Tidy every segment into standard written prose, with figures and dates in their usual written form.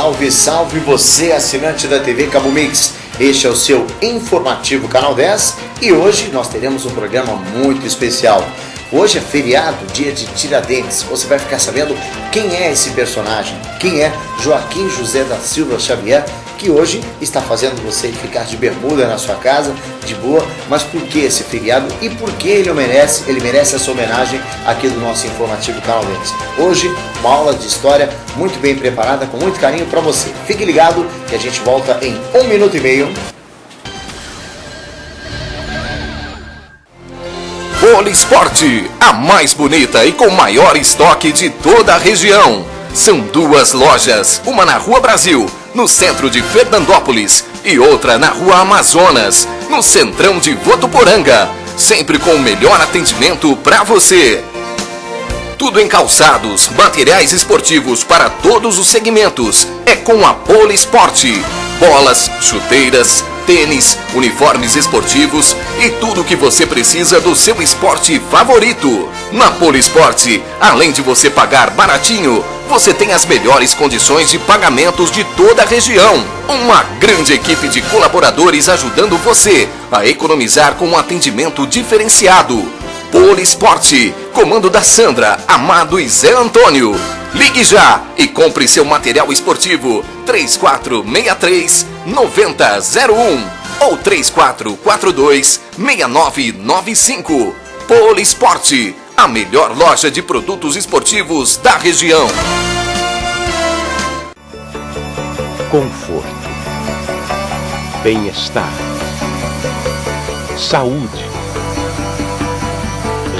Salve, salve você, assinante da TV Cabo Mix. Este é o seu informativo Canal 10 e hoje nós teremos um programa muito especial. Hoje é feriado, dia de Tiradentes. Você vai ficar sabendo quem é esse personagem, quem é Joaquim José da Silva Xavier, que hoje está fazendo você ficar de bermuda na sua casa, de boa. Mas por que esse feriado e por que ele merece essa homenagem aqui do nosso informativo Canal 10? Hoje, uma aula de história muito bem preparada, com muito carinho para você. Fique ligado que a gente volta em 1 minuto e meio. Polisporte, a mais bonita e com maior estoque de toda a região. São 2 lojas, uma na Rua Brasil, no centro de Fernandópolis, e outra na Rua Amazonas, no centrão de Votuporanga. Sempre com o melhor atendimento para você. Tudo em calçados, materiais esportivos para todos os segmentos. É com a Polisporte. Bolas, chuteiras, tênis, uniformes esportivos e tudo o que você precisa do seu esporte favorito. Na Polisporte, além de você pagar baratinho, você tem as melhores condições de pagamentos de toda a região. Uma grande equipe de colaboradores ajudando você a economizar com um atendimento diferenciado. Polisporte, comando da Sandra, Amado e Zé Antônio. Ligue já e compre seu material esportivo 3463-9001 ou 3442-6995. Polisporte, a melhor loja de produtos esportivos da região. Conforto, bem-estar, saúde,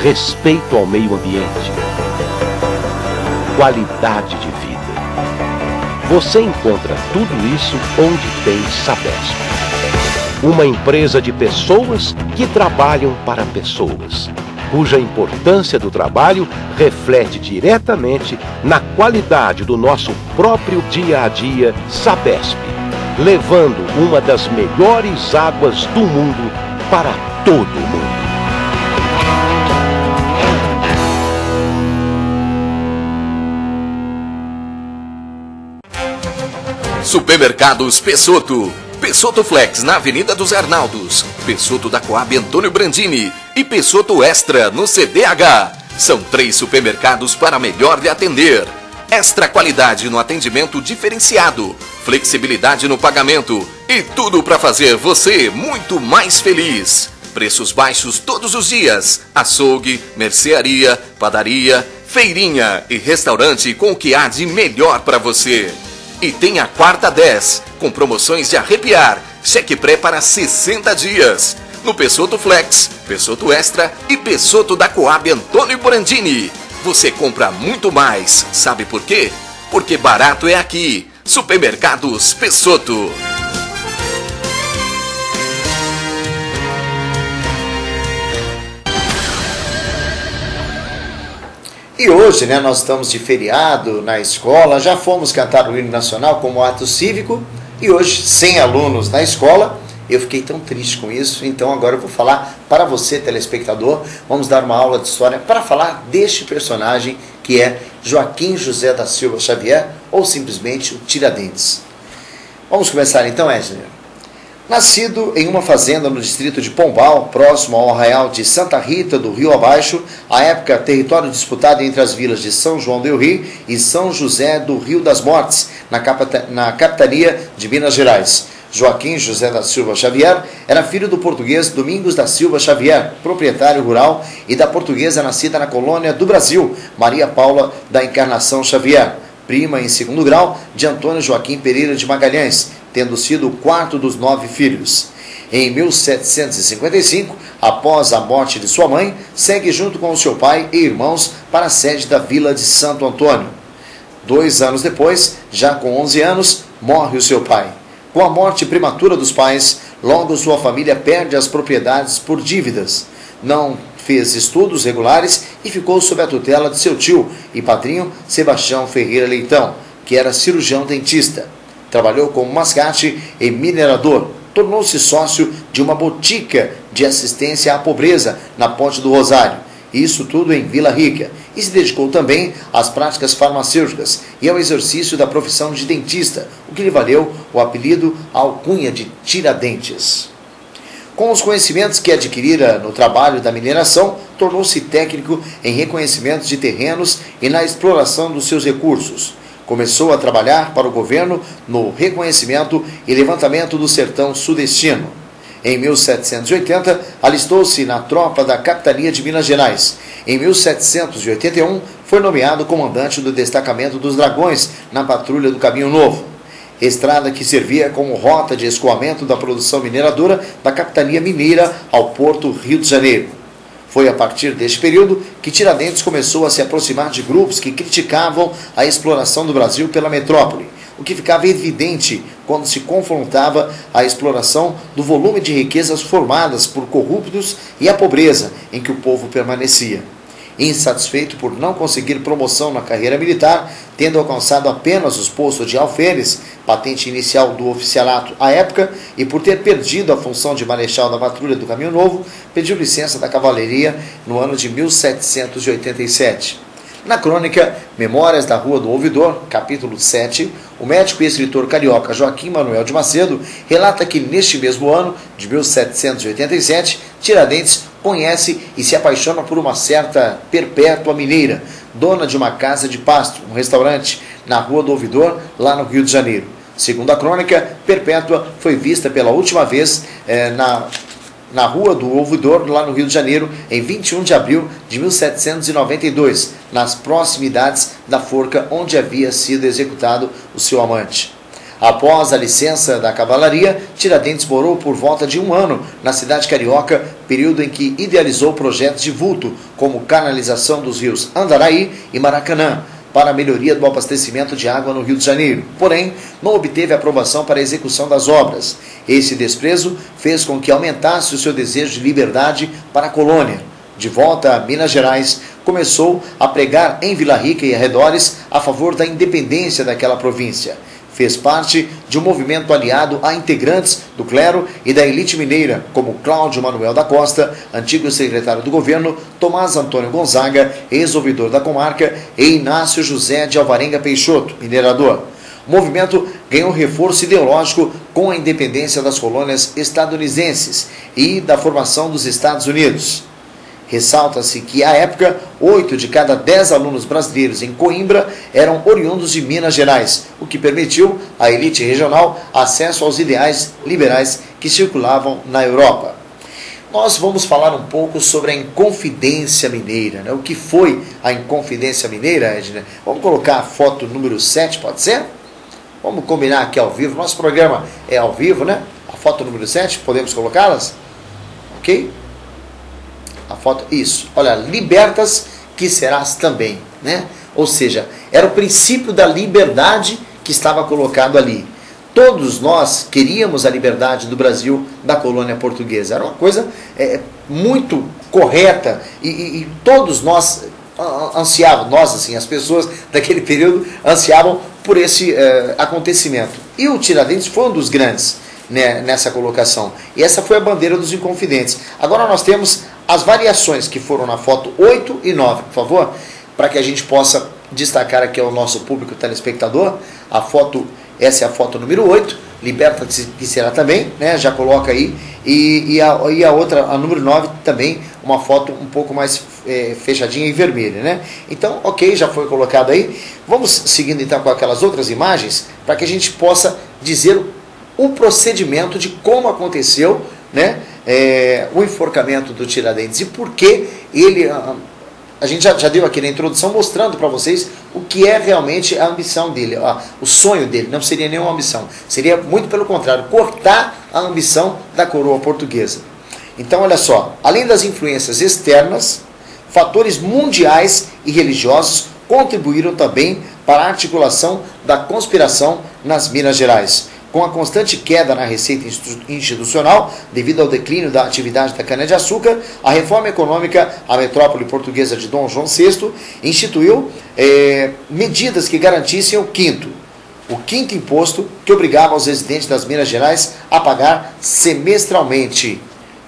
respeito ao meio ambiente, qualidade de vida. Você encontra tudo isso onde tem Sabesp. Uma empresa de pessoas que trabalham para pessoas, cuja importância do trabalho reflete diretamente na qualidade do nosso próprio dia a dia. Sabesp, levando uma das melhores águas do mundo para todo mundo. Supermercados Pessotto. Pessotto Flex na Avenida dos Arnaldos, Pessotto da Coab Antônio Brandini e Pessotto Extra no CDH. São 3 supermercados para melhor lhe atender. Extra qualidade no atendimento diferenciado, flexibilidade no pagamento e tudo para fazer você muito mais feliz. Preços baixos todos os dias. Açougue, mercearia, padaria, feirinha e restaurante com o que há de melhor para você. E tem a quarta 10, com promoções de arrepiar, cheque pré para 60 dias. No Pessotto Flex, Pessotto Extra e Pessotto da Coab Antônio Brandini. Você compra muito mais, sabe por quê? Porque barato é aqui. Supermercados Pessotto. E hoje, nós estamos de feriado na escola, já fomos cantar o hino nacional como ato cívico e hoje, sem alunos na escola, eu fiquei tão triste com isso. Então agora eu vou falar para você, telespectador, vamos dar uma aula de história para falar deste personagem que é Joaquim José da Silva Xavier, ou simplesmente o Tiradentes. Vamos começar então, Edner. Nascido em uma fazenda no distrito de Pombal, próximo ao arraial de Santa Rita do Rio Abaixo, à época território disputado entre as vilas de São João del Rei e São José do Rio das Mortes, na capitania de Minas Gerais. Joaquim José da Silva Xavier era filho do português Domingos da Silva Xavier, proprietário rural, e da portuguesa nascida na colônia do Brasil, Maria Paula da Encarnação Xavier, prima em segundo grau de Antônio Joaquim Pereira de Magalhães, tendo sido o 4º dos 9 filhos. Em 1755, após a morte de sua mãe, segue junto com o seu pai e irmãos para a sede da vila de Santo Antônio. 2 anos depois, já com 11 anos, morre o seu pai. Com a morte prematura dos pais, logo sua família perde as propriedades por dívidas. Não fez estudos regulares e ficou sob a tutela de seu tio e padrinho Sebastião Ferreira Leitão, que era cirurgião dentista. Trabalhou como mascate e minerador. Tornou-se sócio de uma botica de assistência à pobreza na Ponte do Rosário. Isso tudo em Vila Rica. e se dedicou também às práticas farmacêuticas e ao exercício da profissão de dentista, o que lhe valeu o apelido, a alcunha de Tiradentes. Com os conhecimentos que adquirira no trabalho da mineração, tornou-se técnico em reconhecimentos de terrenos e na exploração dos seus recursos. Começou a trabalhar para o governo no reconhecimento e levantamento do sertão sudestino. Em 1780, alistou-se na tropa da Capitania de Minas Gerais. Em 1781, foi nomeado comandante do destacamento dos Dragões na patrulha do Caminho Novo, estrada que servia como rota de escoamento da produção mineradora da Capitania Mineira ao Porto Rio de Janeiro. Foi a partir deste período que Tiradentes começou a se aproximar de grupos que criticavam a exploração do Brasil pela metrópole, o que ficava evidente quando se confrontava a exploração do volume de riquezas formadas por corruptos e a pobreza em que o povo permanecia. Insatisfeito por não conseguir promoção na carreira militar, tendo alcançado apenas os postos de alferes, patente inicial do oficialato à época, e por ter perdido a função de marechal da patrulha do Caminho Novo, pediu licença da cavalaria no ano de 1787. Na crônica Memórias da Rua do Ouvidor, capítulo 7, o médico e escritor carioca Joaquim Manuel de Macedo relata que neste mesmo ano, de 1787, Tiradentes conhece e se apaixona por uma certa Perpétua Mineira, dona de uma casa de pasto, um restaurante, na Rua do Ouvidor, lá no Rio de Janeiro. Segundo a crônica, Perpétua foi vista pela última vez na Rua do Ouvidor, lá no Rio de Janeiro, em 21 de abril de 1792, nas proximidades da forca onde havia sido executado o seu amante. Após a licença da cavalaria, Tiradentes morou por volta de um ano na cidade carioca, período em que idealizou projetos de vulto, como canalização dos rios Andaraí e Maracanã, para a melhoria do abastecimento de água no Rio de Janeiro. Porém, não obteve aprovação para a execução das obras. Esse desprezo fez com que aumentasse o seu desejo de liberdade para a colônia. De volta a Minas Gerais, começou a pregar em Vila Rica e arredores a favor da independência daquela província. Fez parte de um movimento aliado a integrantes do clero e da elite mineira, como Cláudio Manuel da Costa, antigo secretário do governo, Tomás Antônio Gonzaga, ex-ouvidor da comarca, e Inácio José de Alvarenga Peixoto, minerador. O movimento ganhou reforço ideológico com a independência das colônias estadunidenses e da formação dos Estados Unidos. Ressalta-se que, à época, 8 de cada 10 alunos brasileiros em Coimbra eram oriundos de Minas Gerais, o que permitiu à elite regional acesso aos ideais liberais que circulavam na Europa. Nós vamos falar um pouco sobre a Inconfidência Mineira, né? O que foi a Inconfidência Mineira, Edna? Vamos colocar a foto número 7, pode ser? Vamos combinar aqui ao vivo. Nosso programa é ao vivo, né? A foto número 7, podemos colocá-las? Ok? A foto, isso. Olha, libertas que serás também, né? Ou seja, era o princípio da liberdade que estava colocado ali. Todos nós queríamos a liberdade do Brasil da colônia portuguesa. Era uma coisa muito correta e todos nós ansiavam, nós assim, as pessoas daquele período ansiavam por esse acontecimento. E o Tiradentes foi um dos grandes, né, nessa colocação. E essa foi a bandeira dos Inconfidentes. Agora nós temos as variações que foram na foto 8 e 9, por favor, para que a gente possa destacar aqui ao nosso público telespectador. Essa é a foto número 8, liberta-se que será também, né? Já coloca aí. E a outra, a número 9, também uma foto um pouco mais fechadinha e vermelha, né? Então, ok, já foi colocado aí. Vamos seguindo então com aquelas outras imagens, para que a gente possa dizer o procedimento de como aconteceu, né? O enforcamento do Tiradentes e por que ele... A gente já deu aqui na introdução mostrando para vocês o que é realmente a ambição dele. O sonho dele não seria nenhuma ambição. Seria, muito pelo contrário, cortar a ambição da coroa portuguesa. Então, olha só. Além das influências externas, fatores mundiais e religiosos contribuíram também para a articulação da conspiração nas Minas Gerais. Com a constante queda na receita institucional, devido ao declínio da atividade da cana-de-açúcar, a reforma econômica, a metrópole portuguesa de Dom João VI, instituiu medidas que garantissem o quinto imposto, que obrigava os residentes das Minas Gerais a pagar semestralmente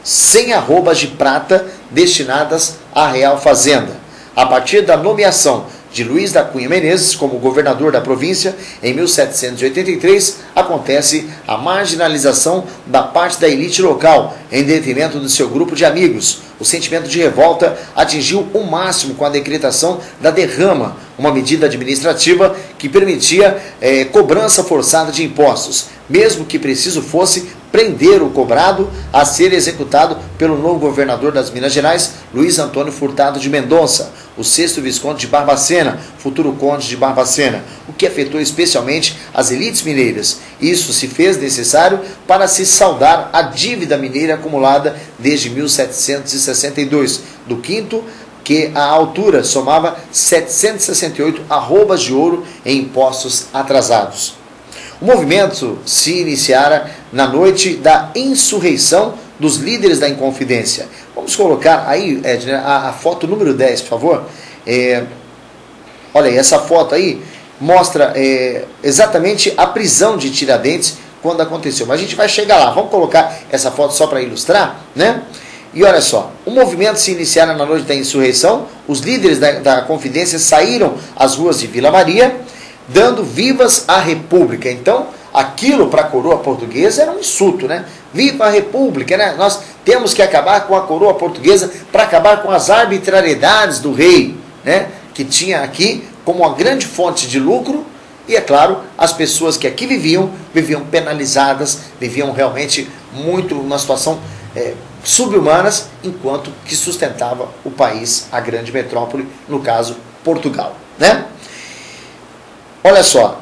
100 arrobas de prata destinadas à Real Fazenda. A partir da nomeação de Luiz da Cunha Menezes como governador da província, em 1783, acontece a marginalização da parte da elite local, em detrimento do seu grupo de amigos. O sentimento de revolta atingiu o máximo com a decretação da derrama, uma medida administrativa que permitia cobrança forçada de impostos, mesmo que preciso fosse prender o cobrado a ser executado pelo novo governador das Minas Gerais, Luiz Antônio Furtado de Mendonça, o 6º Visconde de Barbacena, futuro Conde de Barbacena, o que afetou especialmente as elites mineiras. Isso se fez necessário para se saldar a dívida mineira acumulada desde 1762, do quinto, que à altura somava 768 arrobas de ouro em impostos atrasados. O movimento se iniciara na noite da insurreição dos líderes da Inconfidência. Vamos colocar aí, Edna, a foto número 10, por favor. Olha aí, essa foto aí mostra exatamente a prisão de Tiradentes quando aconteceu. Mas a gente vai chegar lá. Vamos colocar essa foto só para ilustrar, né? E olha só, o movimento se iniciara na noite da insurreição, os líderes da Confidência saíram às ruas de Vila Maria, dando vivas à República. Então, aquilo para a coroa portuguesa era um insulto, né? Viva a República, né? Nós temos que acabar com a coroa portuguesa para acabar com as arbitrariedades do rei, né? Que tinha aqui como uma grande fonte de lucro. E, é claro, as pessoas que aqui viviam penalizadas, viviam realmente muito numa situação subhumanas, enquanto que sustentava o país, a grande metrópole, no caso, Portugal, né? Olha só,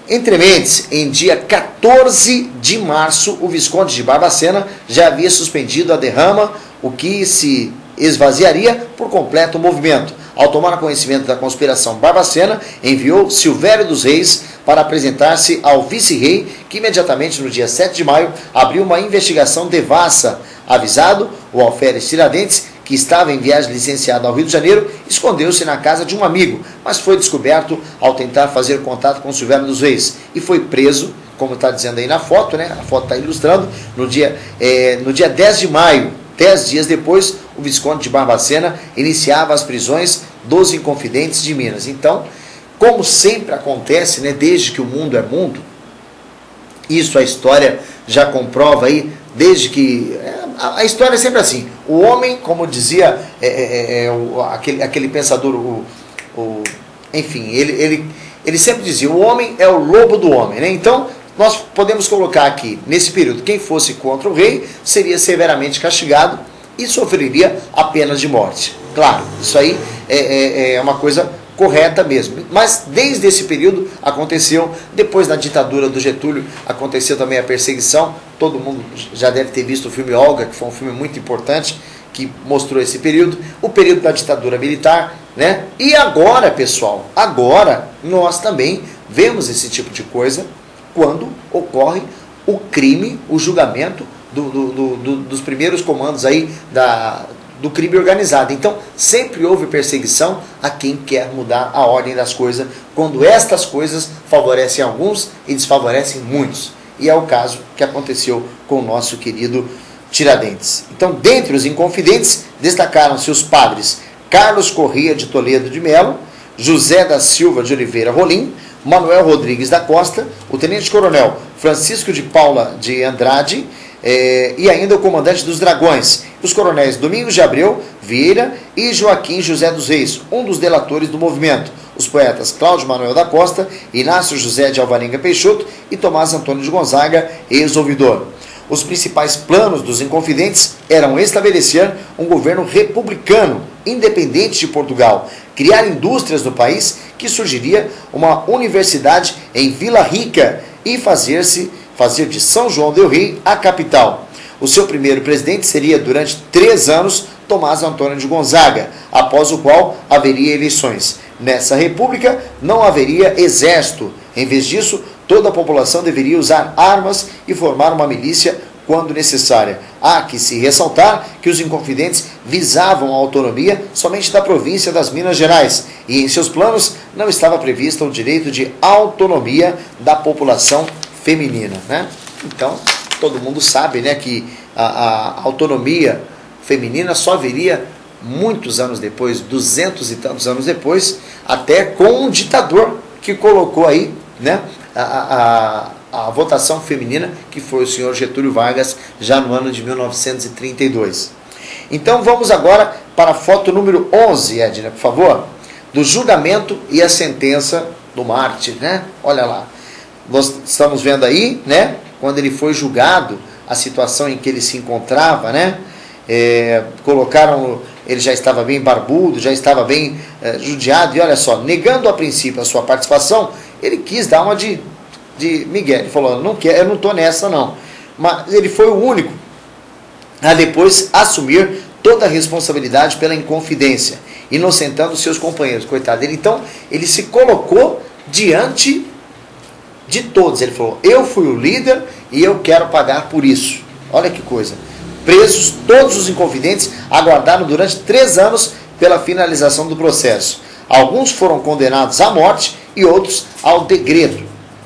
entre mentes, em dia 14 de março, o Visconde de Barbacena já havia suspendido a derrama, o que se esvaziaria por completo o movimento. Ao tomar conhecimento da conspiração, Barbacena enviou Silvério dos Reis para apresentar-se ao vice-rei, que imediatamente no dia 7 de maio abriu uma investigação devassa. Avisado, o alferes Tiradentes, que estava em viagem licenciada ao Rio de Janeiro, escondeu-se na casa de um amigo, mas foi descoberto ao tentar fazer contato com Silvério dos Reis e foi preso, como está dizendo aí na foto, né? A foto está ilustrando, no dia 10 de maio, 10 dias depois, o Visconde de Barbacena iniciava as prisões dos Inconfidentes de Minas. Então, como sempre acontece, né, desde que o mundo é mundo, isso a história já comprova aí, desde que... A história é sempre assim. O homem, como dizia aquele pensador, enfim, ele sempre dizia, o homem é o lobo do homem, né? Então, nós podemos colocar aqui, nesse período, quem fosse contra o rei seria severamente castigado e sofreria a pena de morte. Claro, isso aí é uma coisa correta mesmo. Mas desde esse período aconteceu, depois da ditadura do Getúlio, aconteceu também a perseguição. Todo mundo já deve ter visto o filme Olga, que foi um filme muito importante, que mostrou esse período, o período da ditadura militar, né? E agora, pessoal, agora nós também vemos esse tipo de coisa quando ocorre o crime, o julgamento dos primeiros comandos aí do crime organizado. Então, sempre houve perseguição a quem quer mudar a ordem das coisas, quando estas coisas favorecem alguns e desfavorecem muitos. E é o caso que aconteceu com o nosso querido Tiradentes. Então, dentre os Inconfidentes, destacaram-se os padres Carlos Corrêa de Toledo de Melo, José da Silva de Oliveira Rolim, Manuel Rodrigues da Costa, o tenente-coronel Francisco de Paula de Andrade, e ainda o comandante dos Dragões, os coronéis Domingos de Abreu Vieira e Joaquim José dos Reis, um dos delatores do movimento, os poetas Cláudio Manuel da Costa, Inácio José de Alvarenga Peixoto e Tomás Antônio de Gonzaga, ex-ouvidor. Os principais planos dos Inconfidentes eram estabelecer um governo republicano, independente de Portugal, criar indústrias no país, que surgiria uma universidade em Vila Rica e fazer de São João del Rei a capital. O seu primeiro presidente seria, durante 3 anos, Tomás Antônio de Gonzaga, após o qual haveria eleições. Nessa república não haveria exército. Em vez disso, toda a população deveria usar armas e formar uma milícia quando necessária. Há que se ressaltar que os Inconfidentes visavam a autonomia somente da província das Minas Gerais e em seus planos não estava previsto o direito de autonomia da população feminina, né? Então, todo mundo sabe, né, que a autonomia feminina só viria muitos anos depois, 200 e tantos anos depois, até com um ditador que colocou aí, né, a votação feminina, que foi o senhor Getúlio Vargas, já no ano de 1932. Então vamos agora para a foto número 11, Edna, por favor, do julgamento e a sentença do mártir, né? Olha lá, nós estamos vendo aí, né, quando ele foi julgado, a situação em que ele se encontrava, né? Colocaram, ele já estava bem barbudo, já estava bem judiado, e olha só, negando a princípio a sua participação, ele quis dar uma de Miguel, ele falou, eu não estou nessa não, mas ele foi o único a depois assumir toda a responsabilidade pela inconfidência, inocentando seus companheiros, coitado dele. Então ele se colocou diante de todos, ele falou, eu fui o líder e eu quero pagar por isso. Olha que coisa. Presos, todos os inconfidentes aguardaram durante 3 anos pela finalização do processo. Alguns foram condenados à morte e outros ao degredo.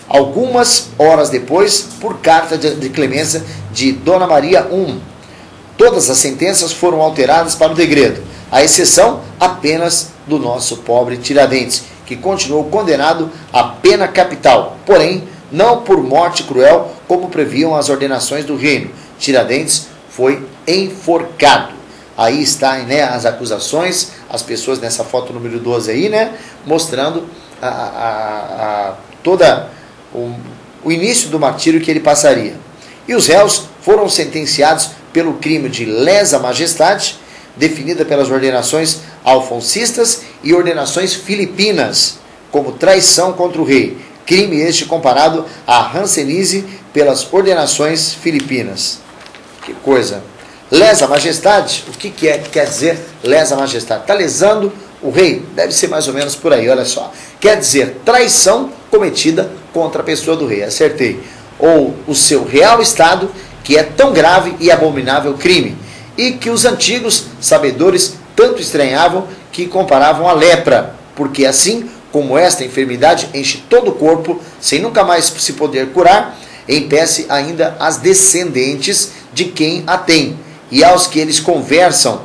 Algumas horas depois, por carta de clemência de Dona Maria I. Todas as sentenças foram alteradas para o degredo, à exceção apenas do nosso pobre Tiradentes, que continuou condenado à pena capital, porém, não por morte cruel, como previam as ordenações do reino. Tiradentes foi enforcado. Aí está, né, as acusações, as pessoas nessa foto número 12 aí, né, mostrando toda o início do martírio que ele passaria. E os réus foram sentenciados pelo crime de lesa majestade, definida pelas ordenações alfonsistas e ordenações filipinas, como traição contra o rei, crime este comparado à Hanseníase pelas ordenações filipinas. Que coisa! Lesa majestade, o que quer dizer lesa majestade? Está lesando o rei? Deve ser mais ou menos por aí, olha só. Quer dizer traição cometida contra a pessoa do rei, acertei. Ou o seu real estado, que é tão grave e abominável crime, e que os antigos sabedores tanto estranhavam que comparavam à lepra, porque assim como esta enfermidade enche todo o corpo, sem nunca mais se poder curar, impede ainda as descendentes de quem a tem, e aos que eles conversam,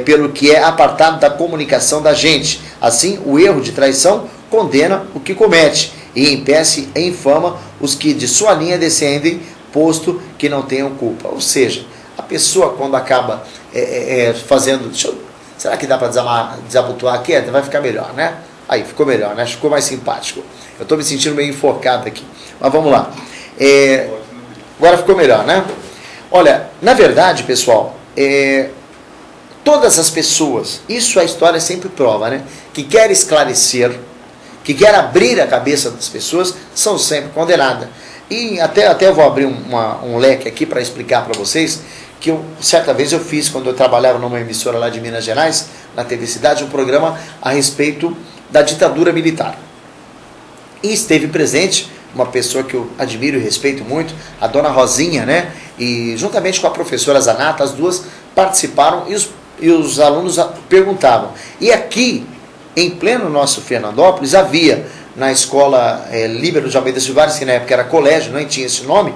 pelo que é apartado da comunicação da gente. Assim, o erro de traição condena o que comete, e em pé-se infama os que de sua linha descendem, posto que não tenham culpa. Ou seja, a pessoa quando acaba fazendo... será que dá para desabotoar aqui? Vai ficar melhor, né? Aí, ficou melhor, né? Ficou mais simpático. Eu estou me sentindo meio enforcado aqui. Mas vamos lá. Agora ficou melhor, né? Olha, na verdade, pessoal, todas as pessoas, isso a história sempre prova, né? Que quer esclarecer, que quer abrir a cabeça das pessoas, são sempre condenadas. E até vou abrir um leque aqui para explicar para vocês, que certa vez eu fiz, quando eu trabalhava numa emissora lá de Minas Gerais, na TV Cidade, um programa a respeito da ditadura militar. E esteve presente uma pessoa que eu admiro e respeito muito, a dona Rosinha, né? E juntamente com a professora Zanata, as duas participaram e os alunos perguntavam. E aqui, em pleno nosso Fernandópolis, havia na escola Líbero de Almeida Silvares, que na época era colégio, não tinha esse nome,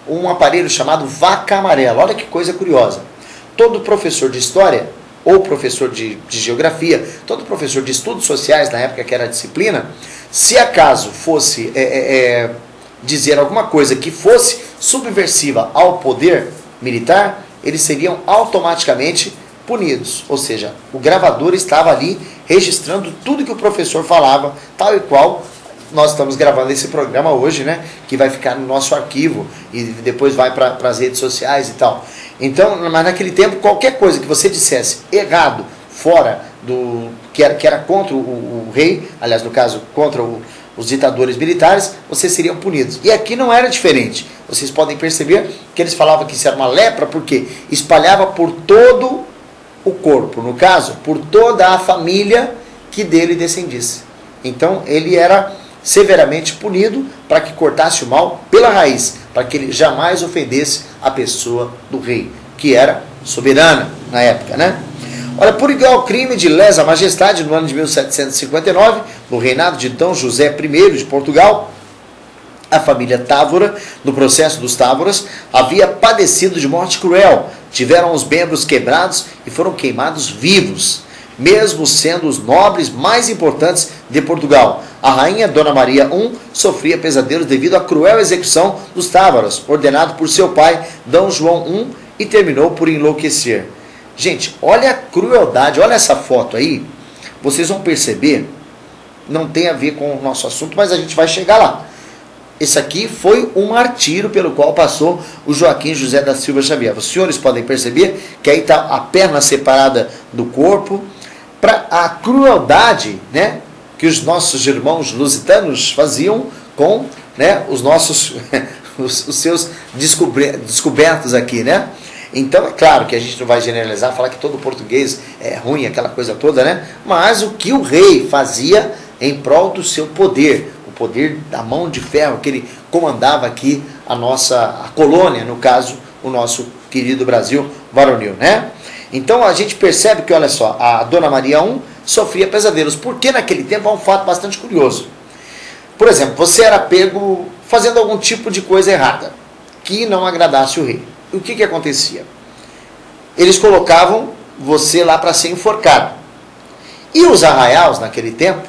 um aparelho chamado Vaca Amarela. Olha que coisa curiosa. Todo professor de história, ou professor de geografia, todo professor de estudos sociais, na época que era a disciplina, se acaso fosse dizer alguma coisa que fosse subversiva ao poder militar, eles seriam automaticamente punidos. Ou seja, o gravador estava ali registrando tudo que o professor falava, tal e qual nós estamos gravando esse programa hoje, né? Que vai ficar no nosso arquivo e depois vai para as redes sociais e tal. Então, mas naquele tempo, qualquer coisa que você dissesse errado, fora do que era contra o rei, aliás, no caso, contra os ditadores militares, vocês seriam punidos. E aqui não era diferente. Vocês podem perceber que eles falavam que isso era uma lepra, porque espalhava por todo o corpo, no caso, por toda a família que dele descendisse. Então, ele era severamente punido para que cortasse o mal pela raiz, para que ele jamais ofendesse a pessoa do rei, que era soberana na época, né? Olha, por igual crime de lesa majestade, no ano de 1759, no reinado de D. José I de Portugal, A família Távora, no processo dos Távoras, havia padecido de morte cruel. Tiveram os membros quebrados e foram queimados vivos, mesmo sendo os nobres mais importantes de Portugal. A rainha Dona Maria I sofria pesadelos devido à cruel execução dos Távoras, ordenado por seu pai, D. João I, e terminou por enlouquecer. Gente, olha a crueldade, olha essa foto aí. Vocês vão perceber, não tem a ver com o nosso assunto, mas a gente vai chegar lá. Esse aqui foi um martírio pelo qual passou o Joaquim José da Silva Xavier. Os senhores podem perceber que aí está a perna separada do corpo, para a crueldade, né, que os nossos irmãos lusitanos faziam com, né, os nossos os seus descobertos aqui, né? Então é claro que a gente não vai generalizar, falar que todo português é ruim, aquela coisa toda, né? Mas o que o rei fazia em prol do seu poder, o poder da mão de ferro que ele comandava aqui a colônia, no caso, o nosso querido Brasil varonil, né? Então a gente percebe que, olha só, a Dona Maria I sofria pesadelos, porque naquele tempo há um fato bastante curioso. Por exemplo, você era pego fazendo algum tipo de coisa errada, que não agradasse o rei. O que acontecia? Eles colocavam você lá para ser enforcado. E os arraiais, naquele tempo,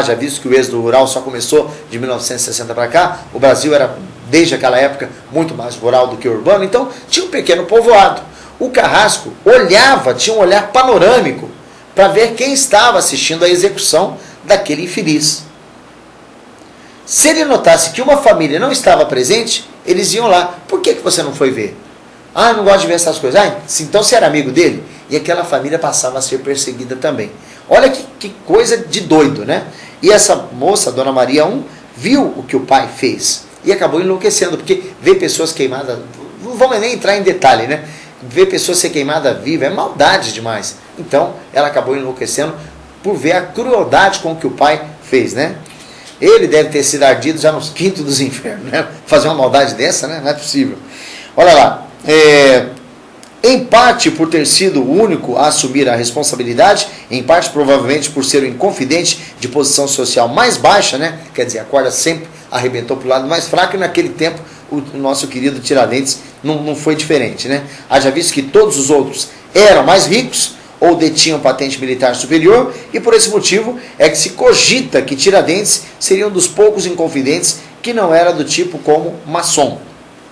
já visto que o êxodo rural só começou de 1960 para cá, o Brasil era, desde aquela época, muito mais rural do que urbano, então tinha um pequeno povoado. O carrasco olhava, tinha um olhar panorâmico, para ver quem estava assistindo à execução daquele infeliz. Se ele notasse que uma família não estava presente, eles iam lá. Por que você não foi ver? Ah, não gosto de ver essas coisas. Ah, então você era amigo dele? E aquela família passava a ser perseguida também. Olha que coisa de doido, né? E essa moça, Dona Maria I, viu o que o pai fez e acabou enlouquecendo, porque ver pessoas queimadas, não vamos nem entrar em detalhe, né? Ver pessoas ser queimada viva é maldade demais. Então, ela acabou enlouquecendo por ver a crueldade com que o pai fez, né? Ele deve ter sido ardido já nos quintos dos infernos, né? Fazer uma maldade dessa, né? Não é possível. Olha lá. Em parte por ter sido o único a assumir a responsabilidade, em parte provavelmente por ser o inconfidente de posição social mais baixa, né? Quer dizer, a corda sempre arrebentou para o lado mais fraco, e naquele tempo o nosso querido Tiradentes não foi diferente, né? Haja visto que todos os outros eram mais ricos ou detinham patente militar superior, e por esse motivo é que se cogita que Tiradentes seria um dos poucos inconfidentes que não era do tipo como maçom.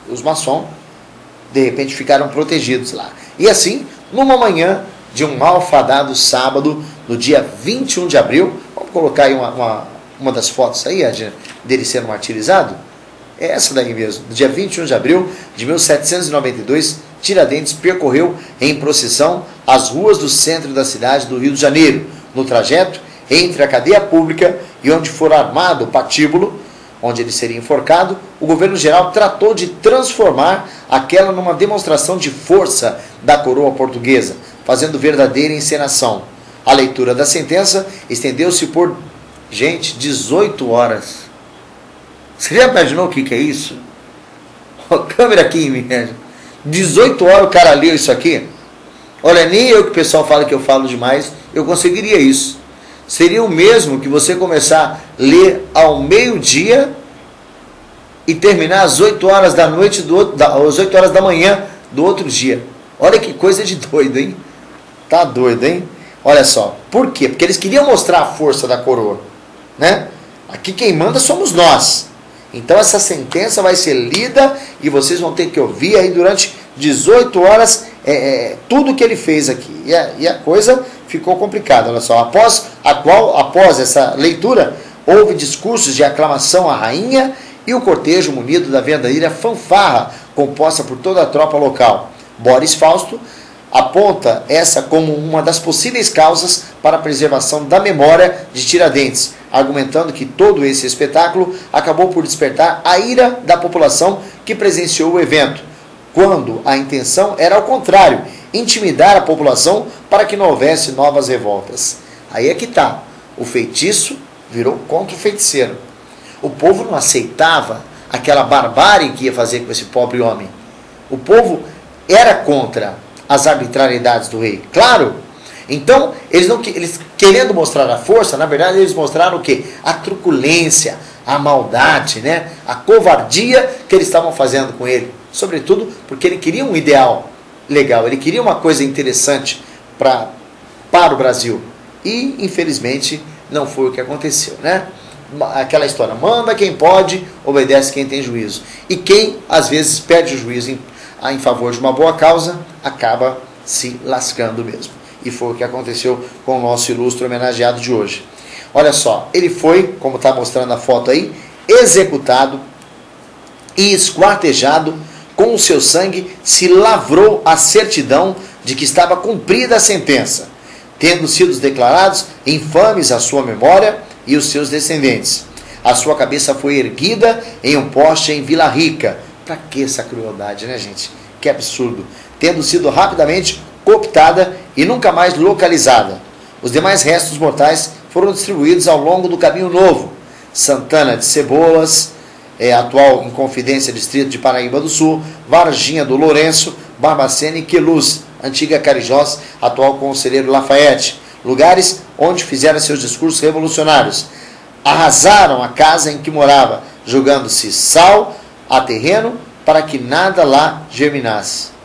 Os maçons, de repente, ficaram protegidos lá. E assim, numa manhã de um malfadado sábado, no dia 21 de abril, vamos colocar aí uma das fotos aí, dele sendo martirizado, é essa daí mesmo, no dia 21 de abril de 1792, Tiradentes percorreu em procissão as ruas do centro da cidade do Rio de Janeiro. No trajeto entre a cadeia pública e onde for armado o patíbulo, onde ele seria enforcado, o governo geral tratou de transformar aquela numa demonstração de força da coroa portuguesa, fazendo verdadeira encenação. A leitura da sentença estendeu-se por, gente, 18 horas. Você já imaginou o que é isso? A câmera aqui, minha. 18 horas o cara leu isso aqui. Olha, nem eu que o pessoal fala que eu falo demais, eu conseguiria isso. Seria o mesmo que você começar a ler ao meio-dia e terminar às 8 horas da noite, às 8 horas da manhã do outro dia. Olha que coisa de doido, hein? Tá doido, hein? Olha só. Por quê? Porque eles queriam mostrar a força da coroa, né? Aqui quem manda somos nós. Então essa sentença vai ser lida e vocês vão ter que ouvir aí durante 18 horas tudo que ele fez aqui. E a coisa ficou complicada. Olha só, após essa leitura, houve discursos de aclamação à rainha e o cortejo munido da verdadeira fanfarra composta por toda a tropa local. Boris Fausto aponta essa como uma das possíveis causas para a preservação da memória de Tiradentes, argumentando que todo esse espetáculo acabou por despertar a ira da população que presenciou o evento, quando a intenção era ao contrário, intimidar a população para que não houvesse novas revoltas. Aí é que está, o feitiço virou contra o feiticeiro. O povo não aceitava aquela barbárie que ia fazer com esse pobre homem. O povo era contra as arbitrariedades do rei, claro. Então, eles querendo mostrar a força, na verdade eles mostraram o quê? A truculência, a maldade, né? A covardia que eles estavam fazendo com ele. Sobretudo porque ele queria um ideal legal, ele queria uma coisa interessante para o Brasil. E, infelizmente, não foi o que aconteceu, né? Aquela história, manda quem pode, obedece quem tem juízo. E quem, às vezes, perde o juízo em favor de uma boa causa, acaba se lascando mesmo. E foi o que aconteceu com o nosso ilustre homenageado de hoje. Olha só, ele foi, como está mostrando a foto aí, executado e esquartejado. Com o seu sangue se lavrou a certidão de que estava cumprida a sentença, tendo sido declarados infames a sua memória e os seus descendentes. A sua cabeça foi erguida em um poste em Vila Rica. Para que essa crueldade, né, gente? Que absurdo. Tendo sido rapidamente cooptada e nunca mais localizada. Os demais restos mortais foram distribuídos ao longo do Caminho Novo. Santana de Cebolas, atual Inconfidência, distrito de Paraíba do Sul, Varginha do Lourenço, Barbacena e Queluz, antiga Carijós, atual Conselheiro Lafayette, lugares onde fizeram seus discursos revolucionários. Arrasaram a casa em que morava, jogando-se sal a terreno para que nada lá germinasse.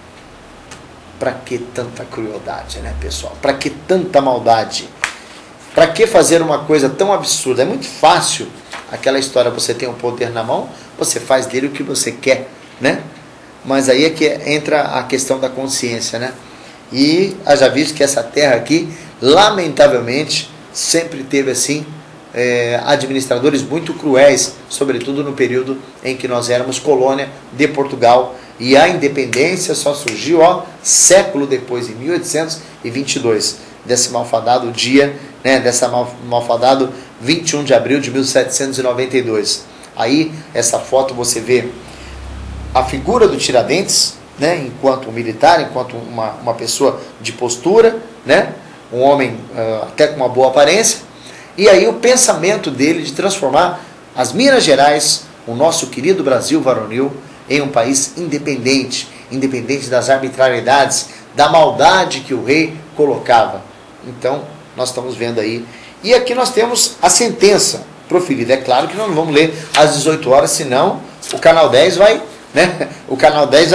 Para que tanta crueldade, né, pessoal? Para que tanta maldade? Para que fazer uma coisa tão absurda? É muito fácil. Aquela história, você tem o poder na mão, você faz dele o que você quer, né? Mas aí é que entra a questão da consciência, né? E haja visto que essa terra aqui, lamentavelmente, sempre teve assim, administradores muito cruéis, sobretudo no período em que nós éramos colônia de Portugal. E a independência só surgiu, século depois, em 1822, desse malfadado dia, né, dessa malfadado 21 de abril de 1792. Aí, essa foto, você vê a figura do Tiradentes, né, enquanto um militar, enquanto uma pessoa de postura, né, um homem até com uma boa aparência, e aí o pensamento dele de transformar as Minas Gerais, o nosso querido Brasil varonil, em um país independente, independente das arbitrariedades, da maldade que o rei colocava. Então, nós estamos vendo aí. E aqui nós temos a sentença proferida. É claro que nós não vamos ler às 18 horas, senão o Canal 10 vai, né? O Canal 10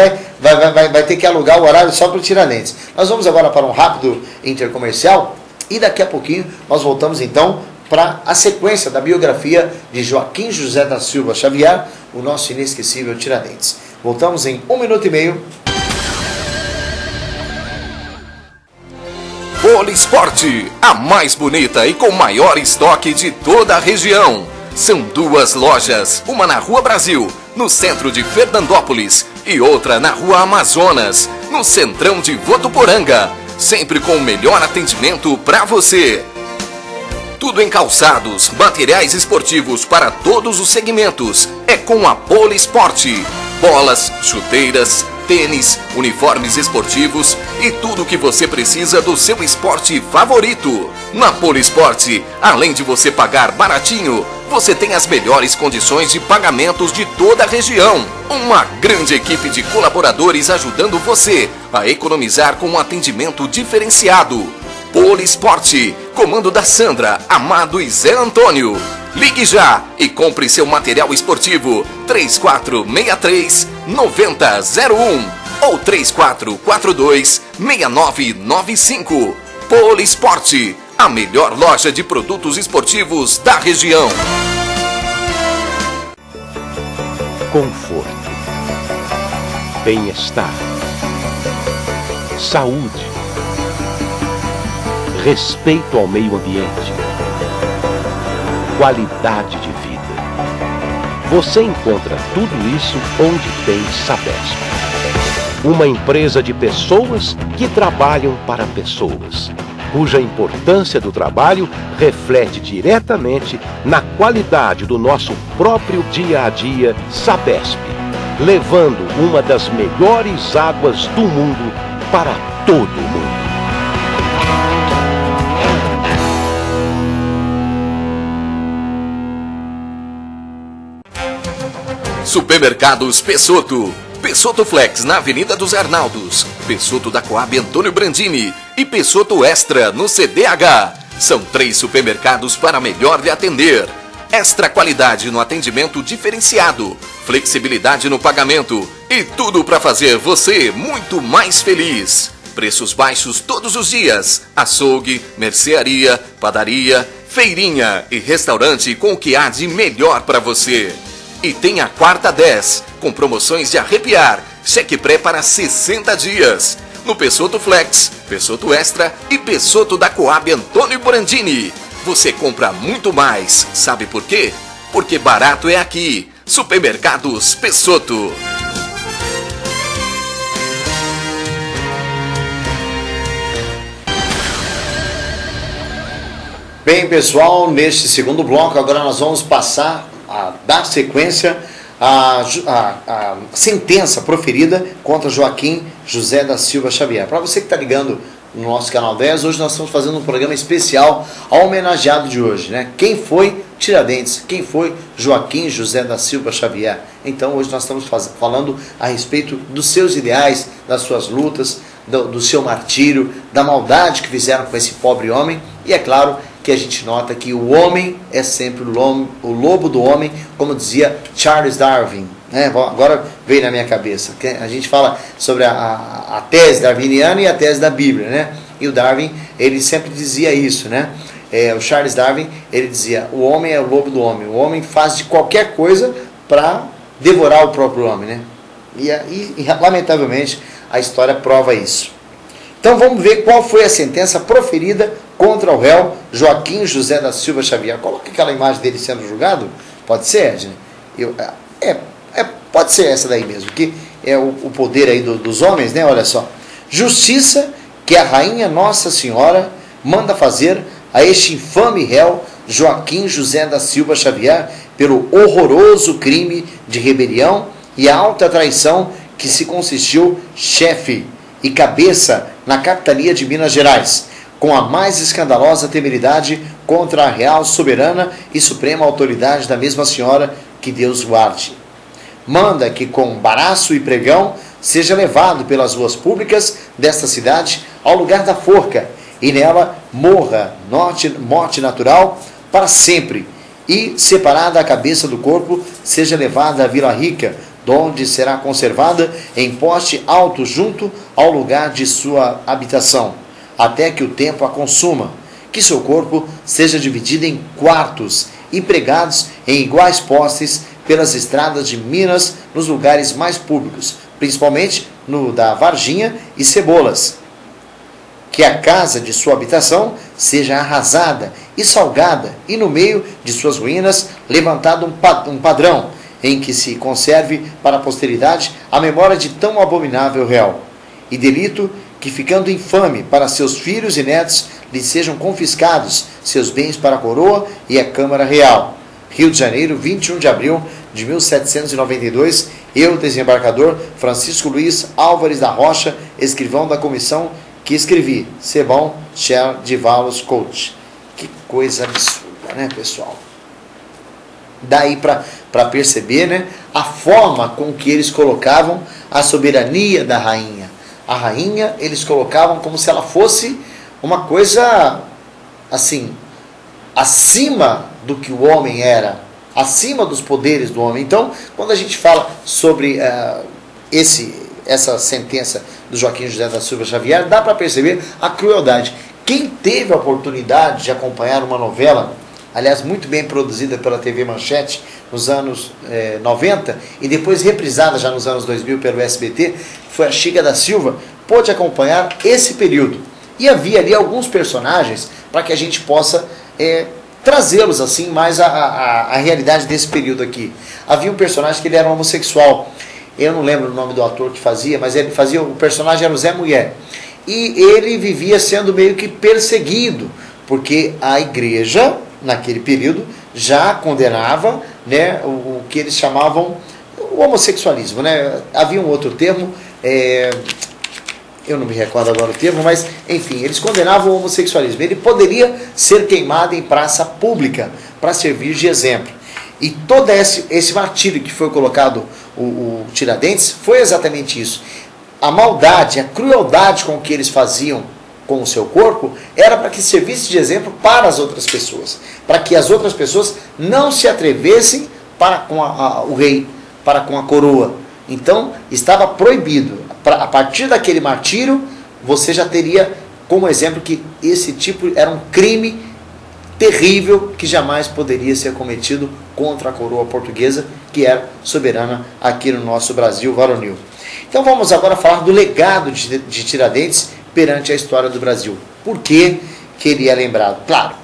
vai ter que alugar o horário só para o Tiradentes. Nós vamos agora para um rápido intercomercial e daqui a pouquinho nós voltamos então para a sequência da biografia de Joaquim José da Silva Xavier, o nosso inesquecível Tiradentes. Voltamos em 1 minuto e meio. Polisporte, a mais bonita e com maior estoque de toda a região. São 2 lojas, uma na Rua Brasil, no centro de Fernandópolis, e outra na Rua Amazonas, no centrão de Votuporanga. Sempre com o melhor atendimento para você. Tudo em calçados, materiais esportivos para todos os segmentos. É com a Polisporte. Bolas, chuteiras, tênis, uniformes esportivos e tudo o que você precisa do seu esporte favorito. Na Polisporte, além de você pagar baratinho, você tem as melhores condições de pagamentos de toda a região. Uma grande equipe de colaboradores ajudando você a economizar com um atendimento diferenciado. Polisporte, comando da Sandra, Amado e Zé Antônio. Ligue já e compre seu material esportivo 3463-9001 ou 3442-6995. Polisporte, a melhor loja de produtos esportivos da região. Conforto, bem-estar, saúde, respeito ao meio ambiente, qualidade de vida. Você encontra tudo isso onde tem Sabesp. Uma empresa de pessoas que trabalham para pessoas, cuja importância do trabalho reflete diretamente na qualidade do nosso próprio dia a dia. Sabesp, levando uma das melhores águas do mundo para todo mundo. Supermercados Pessotto. Pessotto Flex na Avenida dos Arnaldos, Pessotto da Coab Antônio Brandini e Pessotto Extra no CDH. São 3 supermercados para melhor lhe atender. extra qualidade no atendimento diferenciado, flexibilidade no pagamento e tudo para fazer você muito mais feliz. Preços baixos todos os dias, açougue, mercearia, padaria, feirinha e restaurante com o que há de melhor para você. E tem a quarta 10, com promoções de arrepiar, cheque pré para 60 dias. No Peixoto Flex, Peixoto Extra e Peixoto da Coab Antônio Brandini. Você compra muito mais, sabe por quê? Porque barato é aqui. Supermercados Peixoto. Bem, pessoal, neste segundo bloco, agora nós vamos passar a dar sequência à sentença proferida contra Joaquim José da Silva Xavier. Para você que está ligando no nosso canal 10, hoje nós estamos fazendo um programa especial ao homenageado de hoje, né? Quem foi Tiradentes? Quem foi Joaquim José da Silva Xavier? Então hoje nós estamos falando a respeito dos seus ideais, das suas lutas, do seu martírio, da maldade que fizeram com esse pobre homem, e é claro que a gente nota que o homem é sempre o lobo do homem, como dizia Charles Darwin, né? Agora veio na minha cabeça, a gente fala sobre a tese darwiniana e a tese da Bíblia, né? E o Darwin, ele sempre dizia isso, né? O Charles Darwin, ele dizia, o homem é o lobo do homem, o homem faz de qualquer coisa para devorar o próprio homem, né? E lamentavelmente a história prova isso. Então vamos ver qual foi a sentença proferida contra o réu Joaquim José da Silva Xavier. Coloca aquela imagem dele sendo julgado. Pode ser, Edna? Pode ser essa daí mesmo, que é o poder aí dos homens, né? Olha só. Justiça que a rainha Nossa Senhora manda fazer a este infame réu Joaquim José da Silva Xavier pelo horroroso crime de rebelião e alta traição que se consistiu chefe e cabeça na capitania de Minas Gerais, com a mais escandalosa temeridade contra a real, soberana e suprema autoridade da mesma senhora, que Deus guarde. Manda que com baraço e pregão seja levado pelas ruas públicas desta cidade ao lugar da forca, e nela morra morte natural para sempre, e separada a cabeça do corpo seja levada à Vila Rica, donde será conservada em poste alto junto ao lugar de sua habitação, até que o tempo a consuma, que seu corpo seja dividido em quartos e pregados em iguais postes pelas estradas de Minas nos lugares mais públicos, principalmente no da Varginha e Cebolas. Que a casa de sua habitação seja arrasada e salgada, e no meio de suas ruínas levantado um padrão, em que se conserve para a posteridade a memória de tão abominável réu, e delito que, ficando infame para seus filhos e netos, lhe sejam confiscados seus bens para a coroa e a Câmara Real. Rio de Janeiro, 21 de abril de 1792, eu, desembargador Francisco Luiz Álvares da Rocha, escrivão da comissão que escrevi, Sebão Cher de Valos Coach. Que coisa absurda, né, pessoal? Daí para perceber, né, a forma com que eles colocavam a soberania da rainha. A rainha eles colocavam como se ela fosse uma coisa assim, acima do que o homem era, acima dos poderes do homem. Então, quando a gente fala sobre essa sentença do Joaquim José da Silva Xavier, dá para perceber a crueldade. Quem teve a oportunidade de acompanhar uma novela, aliás, muito bem produzida pela TV Manchete nos anos 90 e depois reprisada já nos anos 2000 pelo SBT, foi a Chica da Silva, pôde acompanhar esse período. E havia ali alguns personagens para que a gente possa trazê-los assim mais à realidade desse período aqui. Havia um personagem que ele era homossexual. Eu não lembro o nome do ator que fazia, mas ele fazia, o personagem era o Zé Mulher. E ele vivia sendo meio que perseguido, porque a igreja, naquele período, já condenava, né, o que eles chamavam o homossexualismo, né? Havia um outro termo, eu não me recordo agora o termo, mas enfim, eles condenavam o homossexualismo. Ele poderia ser queimado em praça pública para servir de exemplo. E todo esse martírio que foi colocado o Tiradentes foi exatamente isso. A maldade, a crueldade com que eles faziam com o seu corpo, era para que servisse de exemplo para as outras pessoas, para que as outras pessoas não se atrevessem para com o rei, para com a coroa. Então, estava proibido. A partir daquele martírio, você já teria como exemplo que esse tipo era um crime terrível que jamais poderia ser cometido contra a coroa portuguesa, que era soberana aqui no nosso Brasil varonil. Então vamos agora falar do legado de Tiradentes perante a história do Brasil. Por que ele é lembrado? Claro,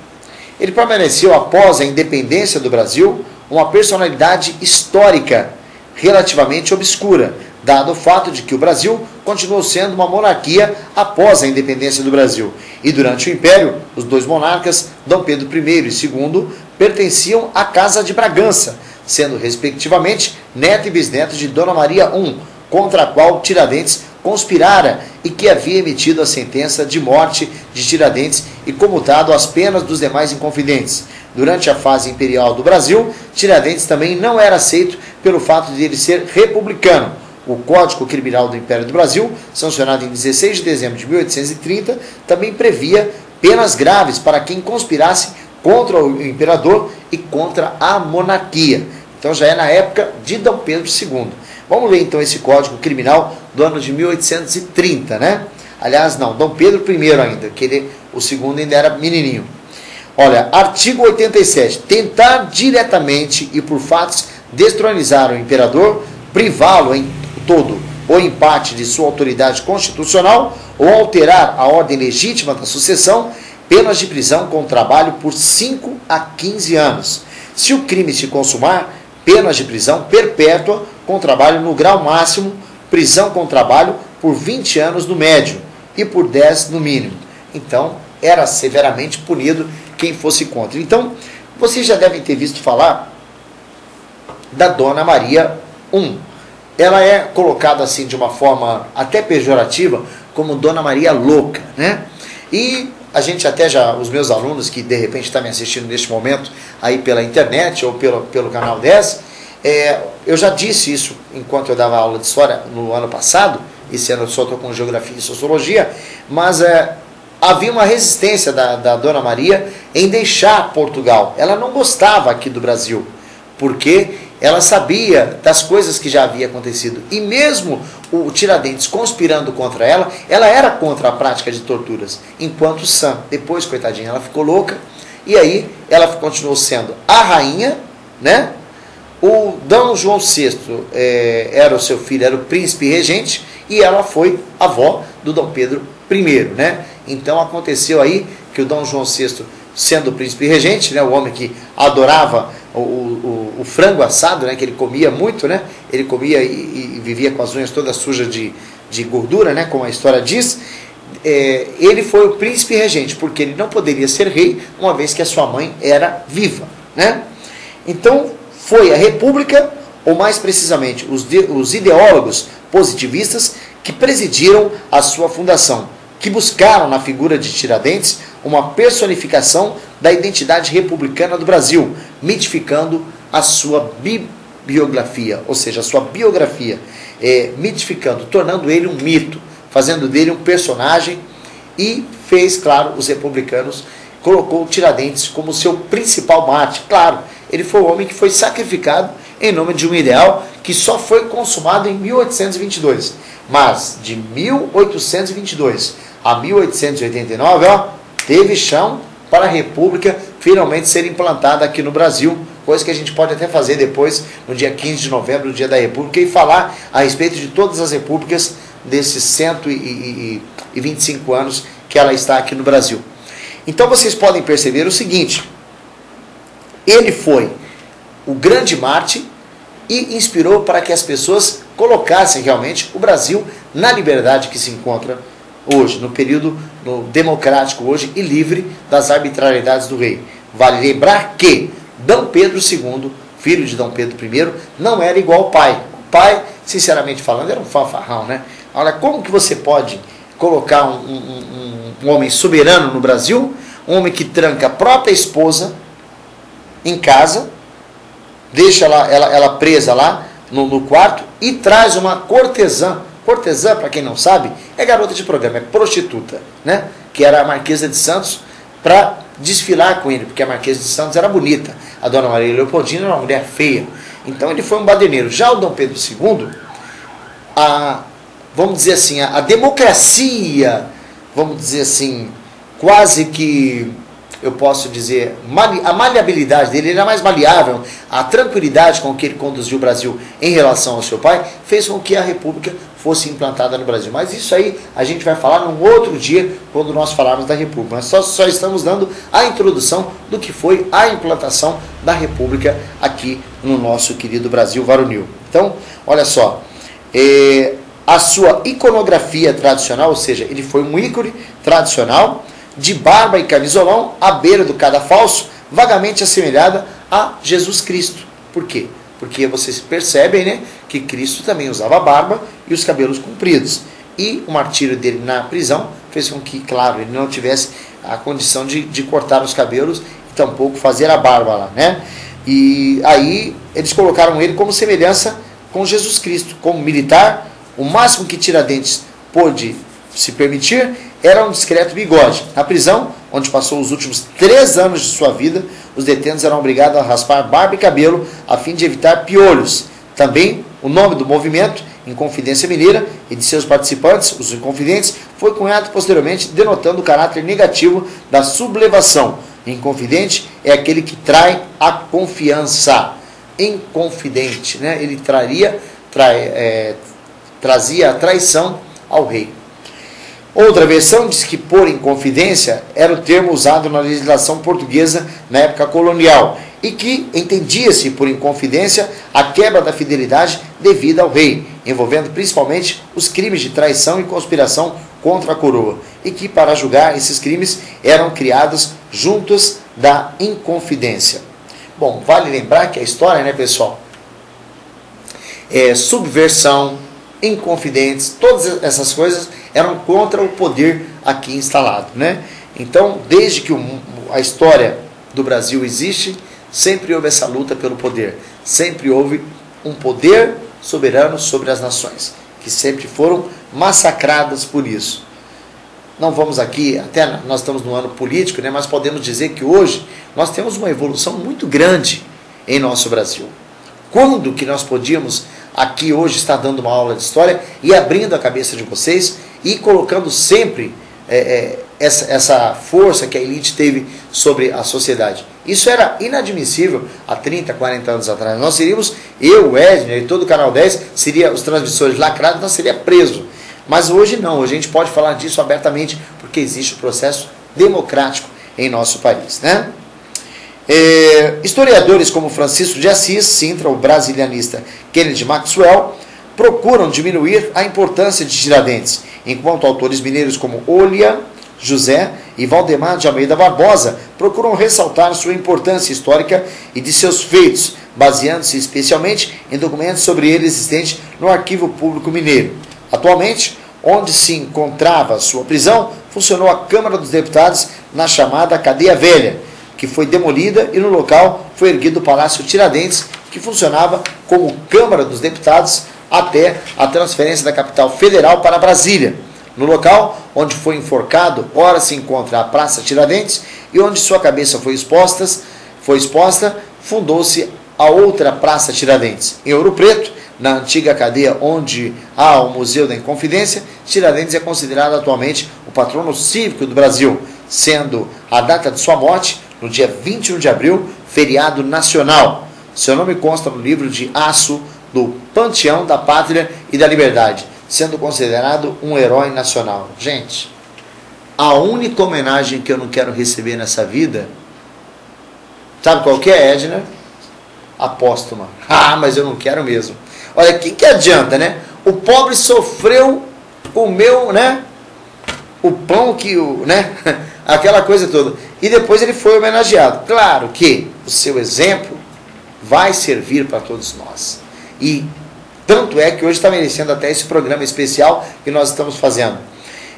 ele permaneceu após a independência do Brasil uma personalidade histórica relativamente obscura, dado o fato de que o Brasil continuou sendo uma monarquia após a independência do Brasil. E durante o Império, os dois monarcas, Dom Pedro I e II, pertenciam à Casa de Bragança, sendo respectivamente neto e bisneto de Dona Maria I, contra a qual Tiradentes conspirara e que havia emitido a sentença de morte de Tiradentes e comutado as penas dos demais inconfidentes. Durante a fase imperial do Brasil, Tiradentes também não era aceito pelo fato de ele ser republicano. O Código Criminal do Império do Brasil, sancionado em 16 de dezembro de 1830, também previa penas graves para quem conspirasse contra o imperador e contra a monarquia. Então já é na época de Dom Pedro II. Vamos ler então esse Código Criminal do ano de 1830, né? Aliás, não, Dom Pedro I ainda, que o segundo ainda era menininho. Olha, artigo 87. Tentar diretamente e por fatos destronizar o imperador, privá-lo em todo ou em parte de sua autoridade constitucional ou alterar a ordem legítima da sucessão, penas de prisão com trabalho por 5 a 15 anos. Se o crime se consumar, penas de prisão perpétua com trabalho no grau máximo, prisão com trabalho por 20 anos no médio e por 10 no mínimo. Então, era severamente punido quem fosse contra. Então, vocês já devem ter visto falar da Dona Maria I. Ela é colocada assim de uma forma até pejorativa como Dona Maria Louca, né? E a gente até já, os meus alunos que de repente estão me assistindo neste momento aí pela internet ou pelo canal 10, eu já disse isso enquanto eu dava aula de história no ano passado. Esse ano eu só estou com geografia e sociologia, mas havia uma resistência da Dona Maria em deixar Portugal. Ela não gostava aqui do Brasil, porque ela sabia das coisas que já havia acontecido. E mesmo o Tiradentes conspirando contra ela, ela era contra a prática de torturas, enquanto sã. Depois, coitadinha, ela ficou louca, e aí ela continuou sendo a rainha, né? O Dom João VI era o seu filho, era o príncipe regente, e ela foi avó do Dom Pedro I, né? Então aconteceu aí que o Dom João VI, sendo o príncipe regente, né, o homem que adorava o frango assado, né, que ele comia muito, né, ele comia e vivia com as unhas todas sujas de gordura, né, como a história diz, ele foi o príncipe regente, porque ele não poderia ser rei, uma vez que a sua mãe era viva, né? Então foi a República, ou mais precisamente os ideólogos positivistas, que presidiram a sua fundação, que buscaram na figura de Tiradentes uma personificação da identidade republicana do Brasil, mitificando a sua biografia, ou seja, a sua biografia, mitificando, tornando ele um mito, fazendo dele um personagem, e fez, claro, os republicanos, colocou Tiradentes como seu principal mártir. Claro, ele foi o homem que foi sacrificado em nome de um ideal que só foi consumado em 1822, mas de 1822 a 1889, teve chão para a República finalmente ser implantada aqui no Brasil, coisa que a gente pode até fazer depois, no dia 15 de novembro, no dia da República, e falar a respeito de todas as repúblicas desses 125 anos que ela está aqui no Brasil. Então vocês podem perceber o seguinte: ele foi o grande mártir e inspirou para que as pessoas colocassem realmente o Brasil na liberdade que se encontra hoje, no período democrático hoje e livre das arbitrariedades do rei. Vale lembrar que Dom Pedro II, filho de Dom Pedro I, não era igual ao pai. O pai, sinceramente falando, era um fanfarrão, né? Olha, como que você pode colocar um homem soberano no Brasil, um homem que tranca a própria esposa em casa, deixa ela presa lá no quarto e traz uma cortesã. Cortesã, para quem não sabe, é garota de programa, é prostituta, né? que era a Marquesa de Santos, para desfilar com ele, porque a Marquesa de Santos era bonita, a Dona Maria Leopoldina era uma mulher feia. Então ele foi um baderneiro. Já o Dom Pedro II, vamos dizer assim, a democracia, vamos dizer assim, quase que, eu posso dizer, a maleabilidade dele, ele era mais maleável, a tranquilidade com que ele conduziu o Brasil em relação ao seu pai, fez com que a República fosse implantada no Brasil. Mas isso aí a gente vai falar num outro dia, quando nós falarmos da República. Nós só estamos dando a introdução do que foi a implantação da República aqui no nosso querido Brasil varonil. Então, olha só, a sua iconografia tradicional, ou seja, ele foi um ícone tradicional, de barba e camisolão, à beira do cadafalso, vagamente assemelhada a Jesus Cristo. Por quê? Porque vocês percebem, né, que Cristo também usava barba e os cabelos compridos. E o martírio dele na prisão fez com que, claro, ele não tivesse a condição de cortar os cabelos e tampouco fazer a barba lá, né? E aí eles colocaram ele como semelhança com Jesus Cristo. Como militar, o máximo que Tiradentes pôde se permitir era um discreto bigode. Na prisão, onde passou os últimos 3 anos de sua vida, os detentos eram obrigados a raspar barba e cabelo a fim de evitar piolhos. Também o nome do movimento, Inconfidência Mineira, e de seus participantes, os Inconfidentes, foi cunhado posteriormente, denotando o caráter negativo da sublevação. Inconfidente é aquele que trai a confiança. Inconfidente, né? Ele trazia a traição ao rei. Outra versão diz que por inconfidência era o termo usado na legislação portuguesa na época colonial e que entendia-se por inconfidência a quebra da fidelidade devida ao rei, envolvendo principalmente os crimes de traição e conspiração contra a coroa, e que para julgar esses crimes eram criadas juntas da inconfidência. Bom, vale lembrar que a história, né, pessoal, subversão, inconfidentes, todas essas coisas eram contra o poder aqui instalado, né? Então, desde que a história do Brasil existe, sempre houve essa luta pelo poder, sempre houve um poder soberano sobre as nações, que sempre foram massacradas por isso. Não vamos aqui, até nós estamos no ano político, né? Mas podemos dizer que hoje nós temos uma evolução muito grande em nosso Brasil. Quando que nós podíamos aqui hoje estar dando uma aula de história e abrindo a cabeça de vocês e colocando sempre essa força que a elite teve sobre a sociedade. Isso era inadmissível há 30, 40 anos atrás. Nós seríamos, eu, o Edner e todo o Canal 10, seria os transmissores lacrados, nós seria preso. Mas hoje não, hoje a gente pode falar disso abertamente, porque existe o processo democrático em nosso país, né? Historiadores como Francisco de Assis, Sintra, o brasilianista Kennedy Maxwell, procuram diminuir a importância de Tiradentes, enquanto autores mineiros como Olha, José e Valdemar de Almeida Barbosa procuram ressaltar sua importância histórica e de seus feitos, baseando-se especialmente em documentos sobre ele existentes no Arquivo Público Mineiro. Atualmente, onde se encontrava sua prisão, funcionou a Câmara dos Deputados na chamada Cadeia Velha, que foi demolida, e no local foi erguido o Palácio Tiradentes, que funcionava como Câmara dos Deputados até a transferência da capital federal para Brasília. No local onde foi enforcado, ora se encontra a Praça Tiradentes, e onde sua cabeça foi exposta, fundou-se a outra Praça Tiradentes. Em Ouro Preto, na antiga cadeia onde há o Museu da Inconfidência, Tiradentes é considerado atualmente o patrono cívico do Brasil, sendo a data de sua morte no dia 21 de abril, feriado nacional. Seu nome consta no livro de aço do Panteão da Pátria e da Liberdade, sendo considerado um herói nacional. Gente, a única homenagem que eu não quero receber nessa vida, sabe qual que é, Edner? Apóstoma. Ah, mas eu não quero mesmo. Olha, que adianta, né? O pobre sofreu, comeu, né? O pão que o, né? Aquela coisa toda. E depois ele foi homenageado. Claro que o seu exemplo vai servir para todos nós. E tanto é que hoje está merecendo até esse programa especial que nós estamos fazendo.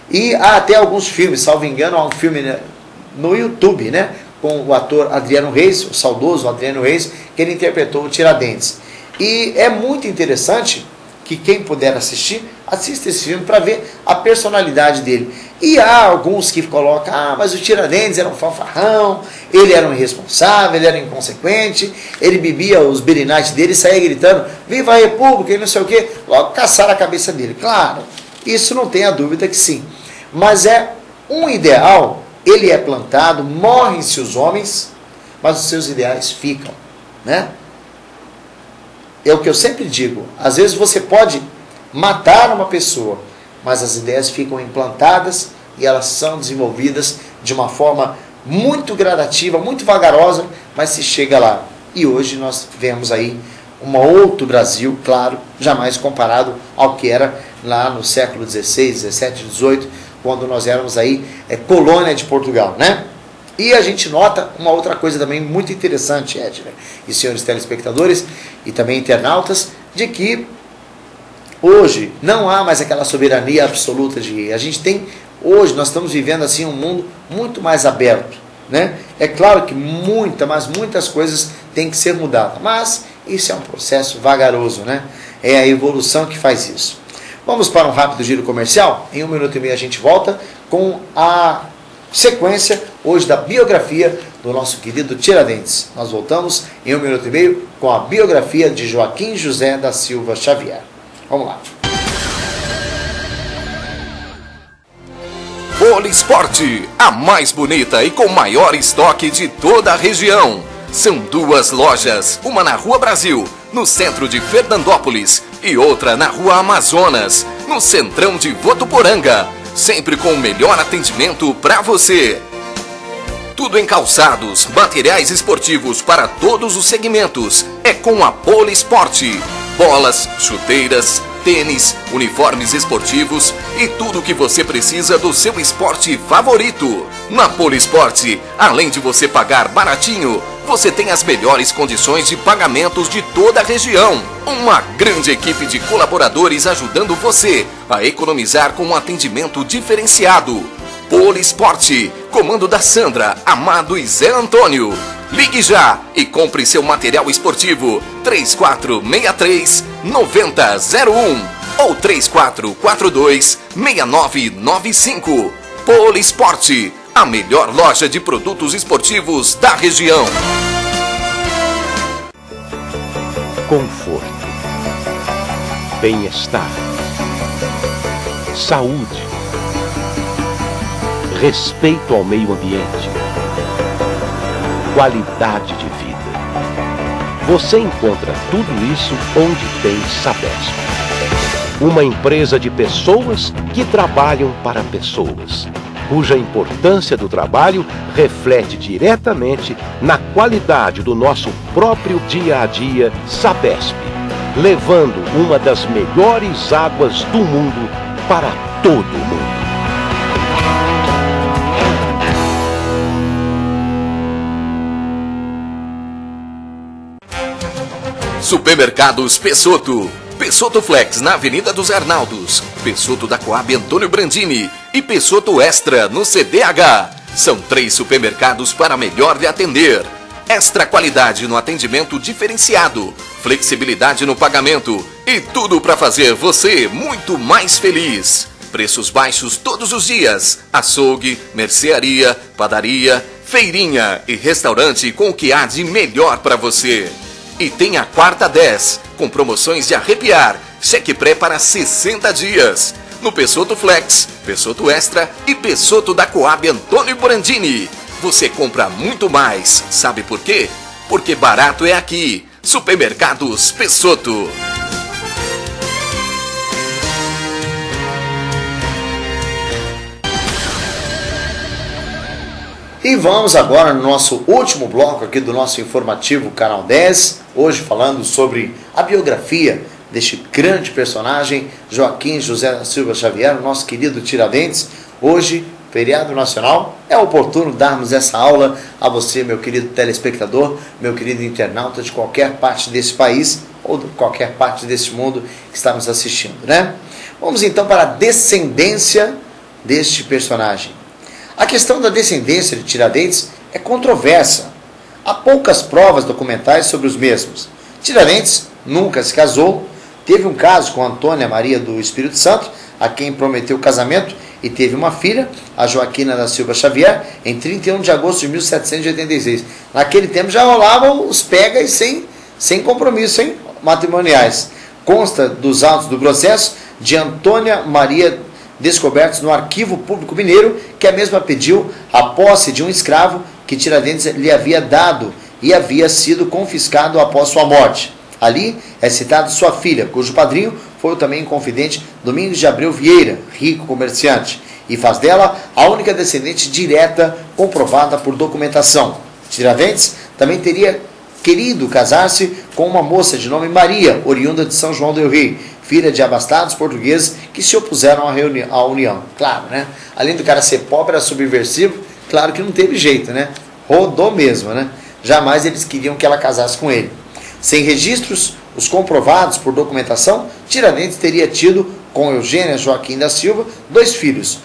E há até alguns filmes, salvo engano, há um filme, né, no YouTube, né? Com o ator Adriano Reis, o saudoso Adriano Reis, que ele interpretou o Tiradentes. E é muito interessante que quem puder assistir, assista esse filme para ver a personalidade dele. E há alguns que colocam, mas o Tiradentes era um fanfarrão, ele era um irresponsável, ele era inconsequente, ele bebia os berinaites dele e saía gritando, viva a República e não sei o quê, logo caçaram a cabeça dele. Claro, isso não tem a dúvida que sim. Mas é um ideal, ele é plantado, morrem-se os homens, mas os seus ideais ficam, né? É o que eu sempre digo, às vezes você pode matar uma pessoa, mas as ideias ficam implantadas e elas são desenvolvidas de uma forma muito gradativa, muito vagarosa, mas se chega lá. E hoje nós vemos aí um outro Brasil, claro, jamais comparado ao que era lá no século XVI, XVII, XVIII, quando nós éramos aí colônia de Portugal, né? E a gente nota uma outra coisa também muito interessante, Edner e senhores telespectadores e também internautas, de que hoje não há mais aquela soberania absoluta de... A gente tem, hoje nós estamos vivendo assim um mundo muito mais aberto, né? É claro que muitas coisas têm que ser mudadas, mas isso é um processo vagaroso, né? É a evolução que faz isso. Vamos para um rápido giro comercial? Em 1 minuto e meio a gente volta com a sequência hoje da biografia do nosso querido Tiradentes. Nós voltamos em 1 minuto e meio com a biografia de Joaquim José da Silva Xavier. Vamos lá. Polisporte, a mais bonita e com maior estoque de toda a região. São 2 lojas, uma na Rua Brasil, no centro de Fernandópolis, e outra na Rua Amazonas, no centrão de Votuporanga. Sempre com o melhor atendimento para você. Tudo em calçados, materiais esportivos para todos os segmentos. É com a Polisporte. Bolas, chuteiras, tênis, uniformes esportivos e tudo o que você precisa do seu esporte favorito. Na Polisporte, além de você pagar baratinho, você tem as melhores condições de pagamentos de toda a região. Uma grande equipe de colaboradores ajudando você a economizar com um atendimento diferenciado. Polisporte, comando da Sandra, Amado e Zé Antônio. Ligue já e compre seu material esportivo 3463-9001 ou 3442-6995. Polisporte, a melhor loja de produtos esportivos da região. Conforto, bem-estar, saúde, respeito ao meio ambiente, qualidade de vida. Você encontra tudo isso onde tem Sabesp. Uma empresa de pessoas que trabalham para pessoas, cuja importância do trabalho reflete diretamente na qualidade do nosso próprio dia a dia. Sabesp, levando uma das melhores águas do mundo para todo mundo. Supermercados Pessotto. Pessotto Flex na Avenida dos Arnaldos, Pessotto da Coab Antônio Brandini e Pessotto Extra no CDH. São 3 supermercados para melhor lhe atender. Extra qualidade no atendimento diferenciado, flexibilidade no pagamento e tudo para fazer você muito mais feliz. Preços baixos todos os dias. Açougue, mercearia, padaria, feirinha e restaurante com o que há de melhor para você. E tem a quarta 10, com promoções de arrepiar, cheque pré para 60 dias. No Pessotto Flex, Pessotto Extra e Pessotto da Coab Antônio Brandini. Você compra muito mais, sabe por quê? Porque barato é aqui. Supermercados Pessotto. E vamos agora no nosso último bloco aqui do nosso informativo Canal 10, hoje falando sobre a biografia deste grande personagem, Joaquim José da Silva Xavier, o nosso querido Tiradentes. Hoje, feriado nacional, é oportuno darmos essa aula a você, meu querido telespectador, meu querido internauta de qualquer parte desse país ou de qualquer parte desse mundo que está nos assistindo, né? Vamos então para a descendência deste personagem. A questão da descendência de Tiradentes é controversa. Há poucas provas documentais sobre os mesmos. Tiradentes nunca se casou, teve um caso com Antônia Maria do Espírito Santo, a quem prometeu casamento e teve uma filha, a Joaquina da Silva Xavier, em 31 de agosto de 1786. Naquele tempo já rolavam os pegas sem compromisso, hein, matrimoniais. Consta dos autos do processo de Antônia Maria, descobertos no Arquivo Público Mineiro, que a mesma pediu a posse de um escravo que Tiradentes lhe havia dado e havia sido confiscado após sua morte. Ali é citado sua filha, cujo padrinho foi o também confidente Domingos de Abreu Vieira, rico comerciante, e faz dela a única descendente direta comprovada por documentação. Tiradentes também teria querido casar-se com uma moça de nome Maria, oriunda de São João del Rei, filha de abastados portugueses que se opuseram à união. Claro, né? Além do cara ser pobre, era subversivo, claro que não teve jeito, né? Rodou mesmo, né? Jamais eles queriam que ela casasse com ele. Sem registros, os comprovados por documentação, Tiradentes teria tido com Eugênia Joaquim da Silva 2 filhos.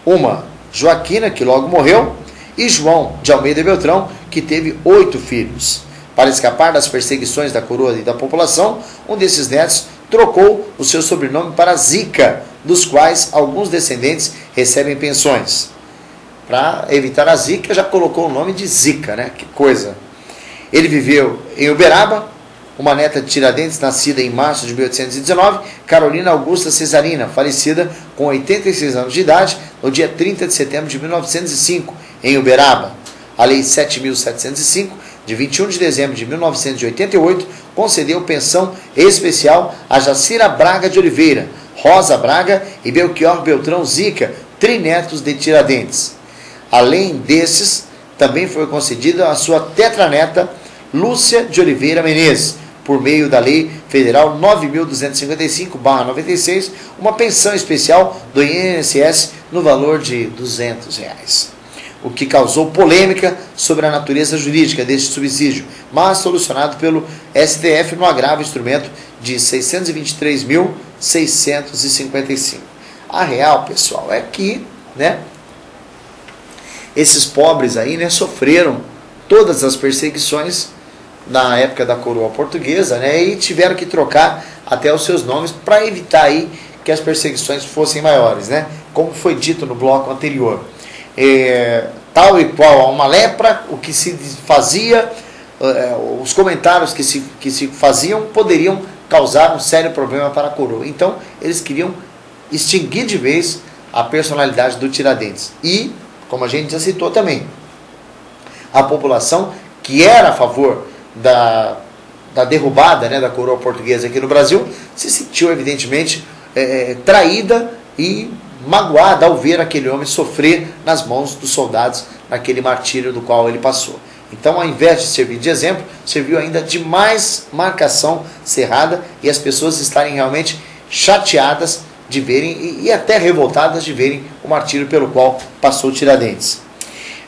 Uma, Joaquina, que logo morreu, e João de Almeida Beltrão, que teve 8 filhos. Para escapar das perseguições da coroa e da população, um desses netos trocou o seu sobrenome para Zica, dos quais alguns descendentes recebem pensões. Para evitar a zica, já colocou o nome de Zica, né? Que coisa. Ele viveu em Uberaba, uma neta de Tiradentes, nascida em março de 1819, Carolina Augusta Cesarina, falecida com 86 anos de idade, no dia 30 de setembro de 1905, em Uberaba. A Lei 7.705, de 21 de dezembro de 1988, concedeu pensão especial a Jacira Braga de Oliveira, Rosa Braga e Belchior Beltrão Zica, trinetos de Tiradentes. Além desses, também foi concedida a sua tetraneta Lúcia de Oliveira Menezes, por meio da Lei Federal 9.255/96, uma pensão especial do INSS no valor de R$200. O que causou polêmica sobre a natureza jurídica deste subsídio, mas solucionado pelo STF no agravo instrumento de 623.655. A real, pessoal, é que, né, esses pobres aí, né, sofreram todas as perseguições na época da coroa portuguesa, né, e tiveram que trocar até os seus nomes para evitar aí que as perseguições fossem maiores, né, como foi dito no bloco anterior. Tal e qual a uma lepra, o que se fazia, os comentários que se faziam poderiam causar um sério problema para a coroa. Então, eles queriam extinguir de vez a personalidade do Tiradentes. E, como a gente já citou também, a população que era a favor da derrubada, né, da coroa portuguesa aqui no Brasil, se sentiu evidentemente traída e magoada ao ver aquele homem sofrer nas mãos dos soldados naquele martírio do qual ele passou. Então, ao invés de servir de exemplo, serviu ainda de mais marcação cerrada e as pessoas estarem realmente chateadas de verem e até revoltadas de verem o martírio pelo qual passou Tiradentes.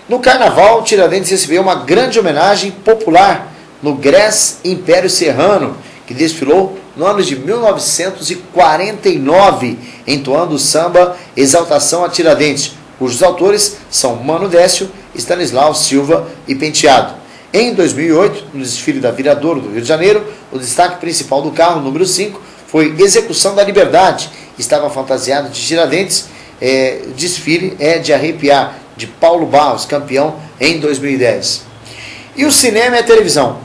No Carnaval, Tiradentes recebeu uma grande homenagem popular no Grés Império Serrano, que desfilou no ano de 1949, entoando o samba Exaltação a Tiradentes, cujos autores são Mano Décio, Stanislau Silva e Penteado. Em 2008, no desfile da Viradouro do Rio de Janeiro, o destaque principal do carro, número 5, foi Execução da Liberdade. Estava fantasiado de Tiradentes. O desfile é de arrepiar, de Paulo Barros, campeão em 2010. E o cinema e a televisão,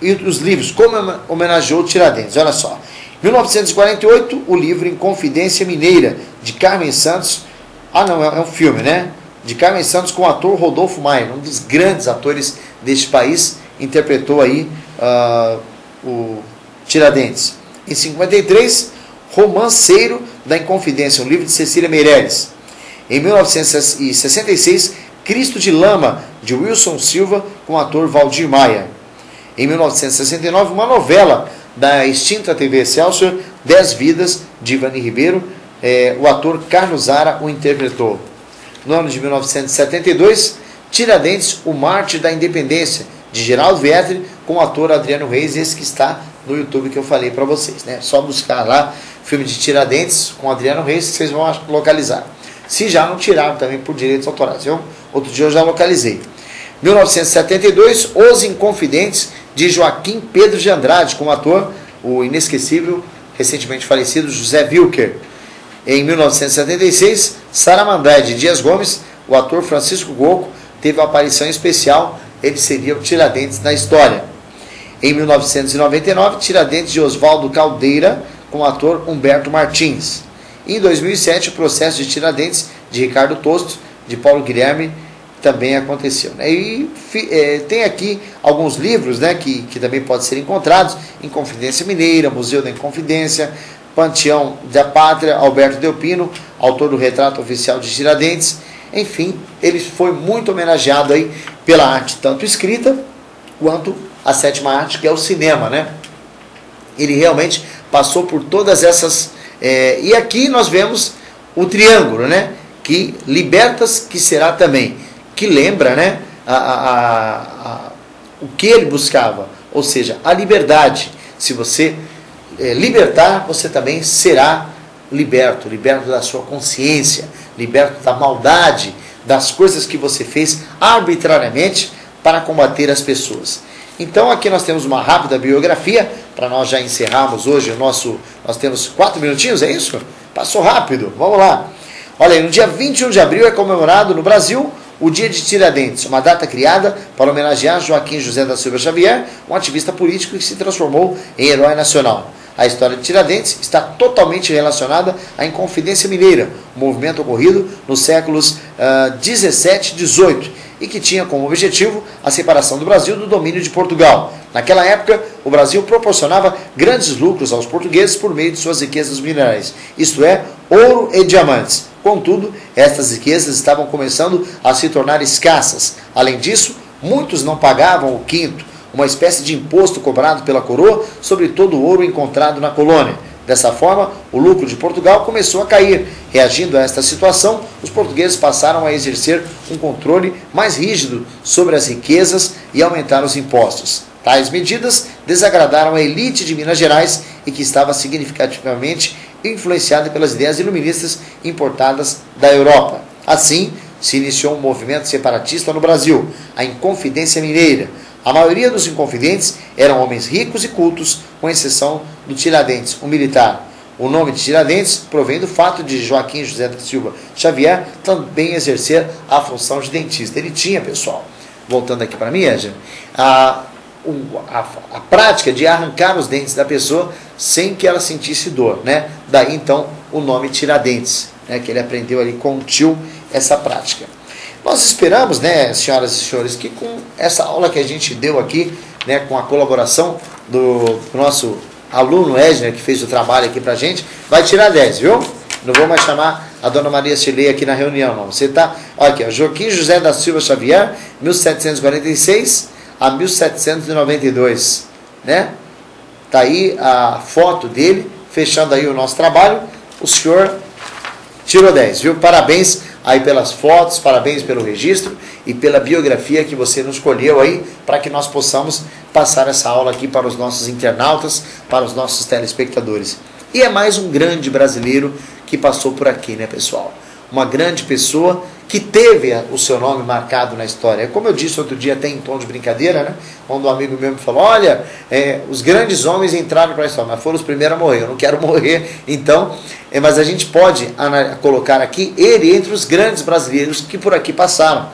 e os livros, como homenageou Tiradentes. Olha só, 1948, o livro Inconfidência Mineira, de Carmen Santos. Não, é um filme, né? De Carmen Santos com o ator Rodolfo Maia, um dos grandes atores deste país, interpretou aí o Tiradentes. Em 53, Romanceiro da Inconfidência, um livro de Cecília Meirelles. Em 1966, Cristo de Lama, de Wilson Silva, com o ator Valdir Maia. Em 1969, uma novela da extinta TV Excelsior, 10 Vidas, de Ivani Ribeiro, o ator Carlos Zara o interpretou. No ano de 1972, Tiradentes, o Mártir da Independência, de Geraldo Vietri, com o ator Adriano Reis, esse que está no YouTube que eu falei para vocês, né? Só buscar lá, filme de Tiradentes com Adriano Reis, que vocês vão localizar. Se já não tiraram também por direitos autorais, viu? Outro dia eu já localizei. 1972, Os Inconfidentes, de Joaquim Pedro de Andrade, com o ator, o inesquecível, recentemente falecido, José Wilker. Em 1976, Saramandré de Dias Gomes, o ator Francisco Goco, teve uma aparição especial, ele seria o Tiradentes na história. Em 1999, Tiradentes de Oswaldo Caldeira, com o ator Humberto Martins. Em 2007, o processo de Tiradentes de Ricardo Tosto, de Paulo Guilherme, também aconteceu. Né? E tem aqui alguns livros, né, que também podem ser encontrados: Inconfidência Mineira, Museu da Inconfidência, Panteão da Pátria, Alberto Delpino, autor do Retrato Oficial de Tiradentes. Enfim, ele foi muito homenageado aí pela arte, tanto escrita quanto a sétima arte, que é o cinema, né? Ele realmente passou por todas essas... e aqui nós vemos o triângulo, né? Que libertas que será também, que lembra, né, o que ele buscava, ou seja, a liberdade. Se você libertar, você também será liberto, liberto da sua consciência, liberto da maldade, das coisas que você fez arbitrariamente para combater as pessoas. Então aqui nós temos uma rápida biografia, para nós já encerrarmos hoje o nosso... Nós temos 4 minutinhos, é isso? Passou rápido, vamos lá. Olha aí, no dia 21 de abril é comemorado no Brasil o Dia de Tiradentes, uma data criada para homenagear Joaquim José da Silva Xavier, um ativista político que se transformou em herói nacional. A história de Tiradentes está totalmente relacionada à Inconfidência Mineira, um movimento ocorrido nos séculos 17 e 18, e que tinha como objetivo a separação do Brasil do domínio de Portugal. Naquela época, o Brasil proporcionava grandes lucros aos portugueses por meio de suas riquezas minerais, isto é, ouro e diamantes. Contudo, estas riquezas estavam começando a se tornar escassas. Além disso, muitos não pagavam o quinto, uma espécie de imposto cobrado pela coroa sobre todo o ouro encontrado na colônia. Dessa forma, o lucro de Portugal começou a cair. Reagindo a esta situação, os portugueses passaram a exercer um controle mais rígido sobre as riquezas e aumentaram os impostos. Tais medidas desagradaram a elite de Minas Gerais e que estava significativamente influenciada pelas ideias iluministas importadas da Europa. Assim, se iniciou um movimento separatista no Brasil, a Inconfidência Mineira. A maioria dos inconfidentes eram homens ricos e cultos, com exceção do Tiradentes, um militar. O nome de Tiradentes provém do fato de Joaquim José da Silva Xavier também exercer a função de dentista. Ele tinha, pessoal, voltando aqui para mim, Égea, a prática de arrancar os dentes da pessoa sem que ela sentisse dor, né? Daí então o nome Tiradentes, né? Que ele aprendeu ali com o tio essa prática. Nós esperamos, né, senhoras e senhores, que com essa aula que a gente deu aqui, né, com a colaboração do nosso aluno Edner, que fez o trabalho aqui pra gente, vai tirar 10, viu? Não vou mais chamar a dona Maria Chilei aqui na reunião, não. Você tá, olha aqui, ó, Joaquim José da Silva Xavier, 1746 a 1792, né? Tá aí a foto dele, fechando aí o nosso trabalho. O senhor tirou 10, viu? Parabéns aí pelas fotos, parabéns pelo registro e pela biografia que você nos escolheu aí, para que nós possamos passar essa aula aqui para os nossos internautas, para os nossos telespectadores. E é mais um grande brasileiro que passou por aqui, né, pessoal? Uma grande pessoa que teve o seu nome marcado na história. Como eu disse outro dia, até em tom de brincadeira, né? Quando um amigo meu me falou, olha, os grandes homens entraram para a história, mas foram os primeiros a morrer, eu não quero morrer, então, mas a gente pode colocar aqui ele entre os grandes brasileiros que por aqui passaram.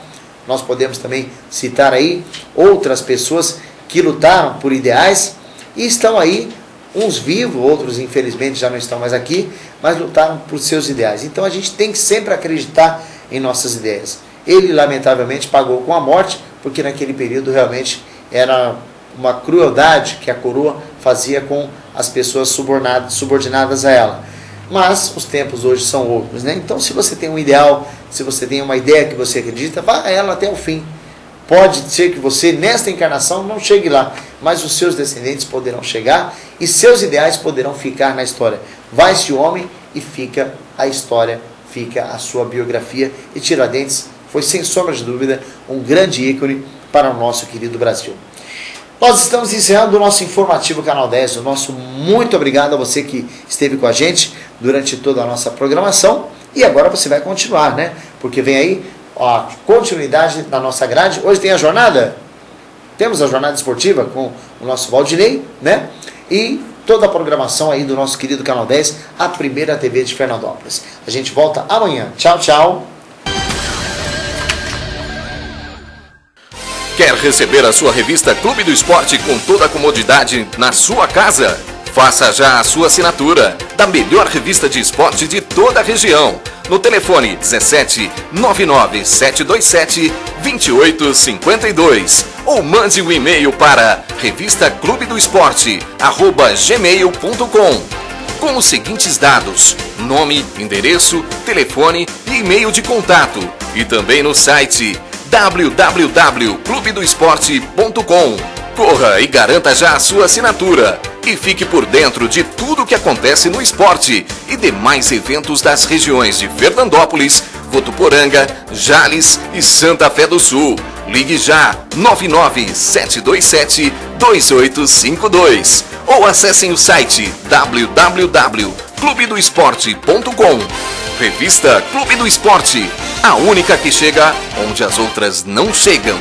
Nós podemos também citar aí outras pessoas que lutaram por ideais e estão aí, uns vivos, outros infelizmente já não estão mais aqui, mas lutaram por seus ideais. Então a gente tem que sempre acreditar em nossas ideias. Ele lamentavelmente pagou com a morte, porque naquele período realmente era uma crueldade que a coroa fazia com as pessoas subordinadas a ela. Mas os tempos hoje são outros, né? Então se você tem um ideal, se você tem uma ideia que você acredita, vá a ela até o fim. Pode ser que você, nesta encarnação, não chegue lá, mas os seus descendentes poderão chegar e seus ideais poderão ficar na história. Vai-se o homem e fica a história, fica a sua biografia. E Tiradentes foi, sem sombra de dúvida, um grande ícone para o nosso querido Brasil. Nós estamos encerrando o nosso informativo Canal 10. O nosso muito obrigado a você que esteve com a gente durante toda a nossa programação. E agora você vai continuar, né? Porque vem aí a continuidade da nossa grade. Hoje tem a jornada, temos a jornada esportiva com o nosso Valdinei, né? E toda a programação aí do nosso querido Canal 10, a primeira TV de Fernandópolis. A gente volta amanhã. Tchau, tchau. Quer receber a sua revista Clube do Esporte com toda a comodidade na sua casa? Faça já a sua assinatura da melhor revista de esporte de toda a região. No telefone 17 99 727 2852 ou mande um e-mail para revistaclubedoesporte@gmail.com com os seguintes dados: nome, endereço, telefone e e-mail de contato, e também no site www.clubedoesporte.com. Corra e garanta já a sua assinatura e fique por dentro de tudo o que acontece no esporte e demais eventos das regiões de Fernandópolis, Votuporanga, Jales e Santa Fé do Sul. Ligue já 99-727-2852 ou acessem o site www.clubedoesporte.com. Revista Clube do Esporte, a única que chega onde as outras não chegam.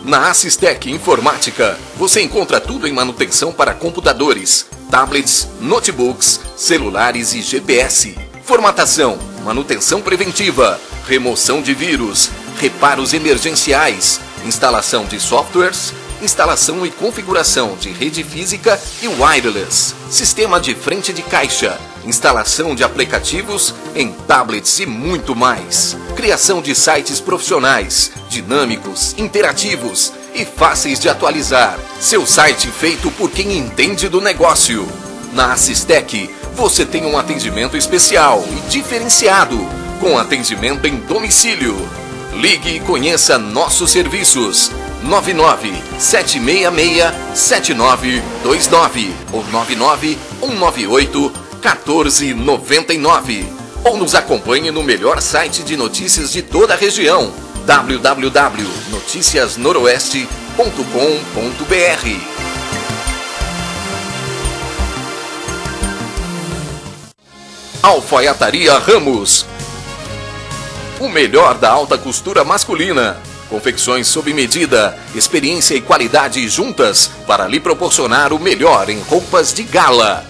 Na Assistec Informática, você encontra tudo em manutenção para computadores, tablets, notebooks, celulares e GPS. Formatação, manutenção preventiva, remoção de vírus, reparos emergenciais, instalação de softwares, instalação e configuração de rede física e wireless, sistema de frente de caixa, instalação de aplicativos em tablets e muito mais. Criação de sites profissionais, dinâmicos, interativos e fáceis de atualizar. Seu site feito por quem entende do negócio. Na Assistec, você tem um atendimento especial e diferenciado, com atendimento em domicílio. Ligue e conheça nossos serviços. 99-766-7929 ou 99-198-1499. Ou nos acompanhe no melhor site de notícias de toda a região, www.noticiasnoroeste.com.br. Alfaiataria Ramos, o melhor da alta costura masculina. Confecções sob medida, experiência e qualidade juntas para lhe proporcionar o melhor em roupas de gala.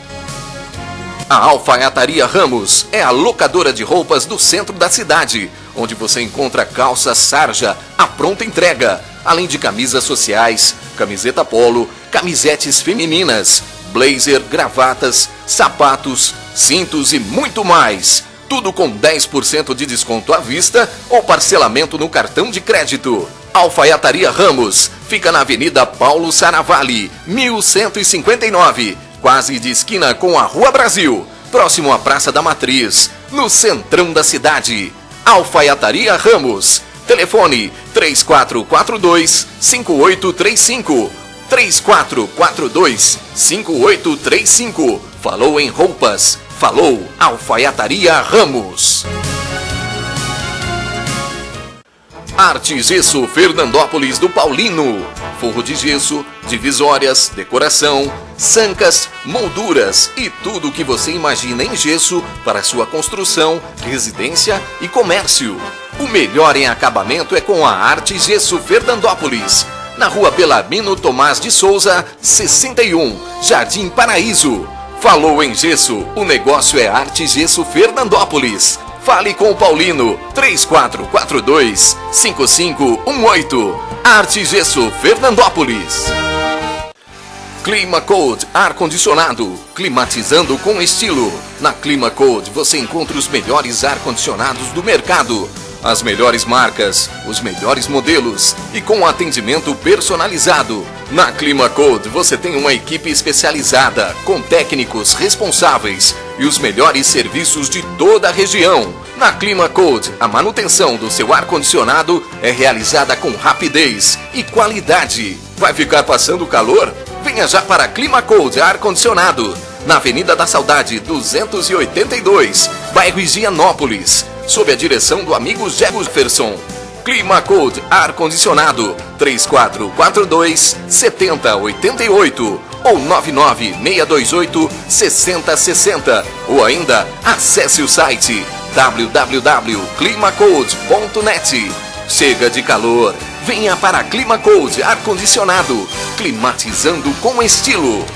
A Alfaiataria Ramos é a locadora de roupas do centro da cidade, onde você encontra calça sarja à pronta entrega, além de camisas sociais, camiseta polo, camisetes femininas, blazer, gravatas, sapatos, cintos e muito mais. Tudo com 10% de desconto à vista ou parcelamento no cartão de crédito. Alfaiataria Ramos fica na Avenida Paulo Saravalli, 1159, quase de esquina com a Rua Brasil, próximo à Praça da Matriz, no centrão da cidade. Alfaiataria Ramos. Telefone 3442-5835. 3442-5835. Falou em roupas. Falou Alfaiataria Ramos. Arte Gesso Fernandópolis do Paulino. Forro de gesso, divisórias, decoração, sancas, molduras e tudo o que você imagina em gesso para sua construção, residência e comércio. O melhor em acabamento é com a Arte Gesso Fernandópolis. Na Rua Belarmino Tomás de Souza, 61, Jardim Paraíso. Falou em gesso, o negócio é Arte Gesso Fernandópolis. Fale com o Paulino, 3442-5518. Arte Gesso Fernandópolis. Clima Code ar-condicionado, climatizando com estilo. Na Clima Code você encontra os melhores ar-condicionados do mercado. As melhores marcas, os melhores modelos e com atendimento personalizado. Na Clima Code você tem uma equipe especializada, com técnicos responsáveis e os melhores serviços de toda a região. Na Clima Code, a manutenção do seu ar-condicionado é realizada com rapidez e qualidade. Vai ficar passando calor? Venha já para a Clima Code ar-condicionado, na Avenida da Saudade 282, bairro Higienópolis, sob a direção do amigo Jefferson. Clima Code ar-condicionado 3442-7088 ou 99628-6060 ou ainda acesse o site www.climacode.net. Chega de calor, venha para Clima Code ar-condicionado, climatizando com estilo.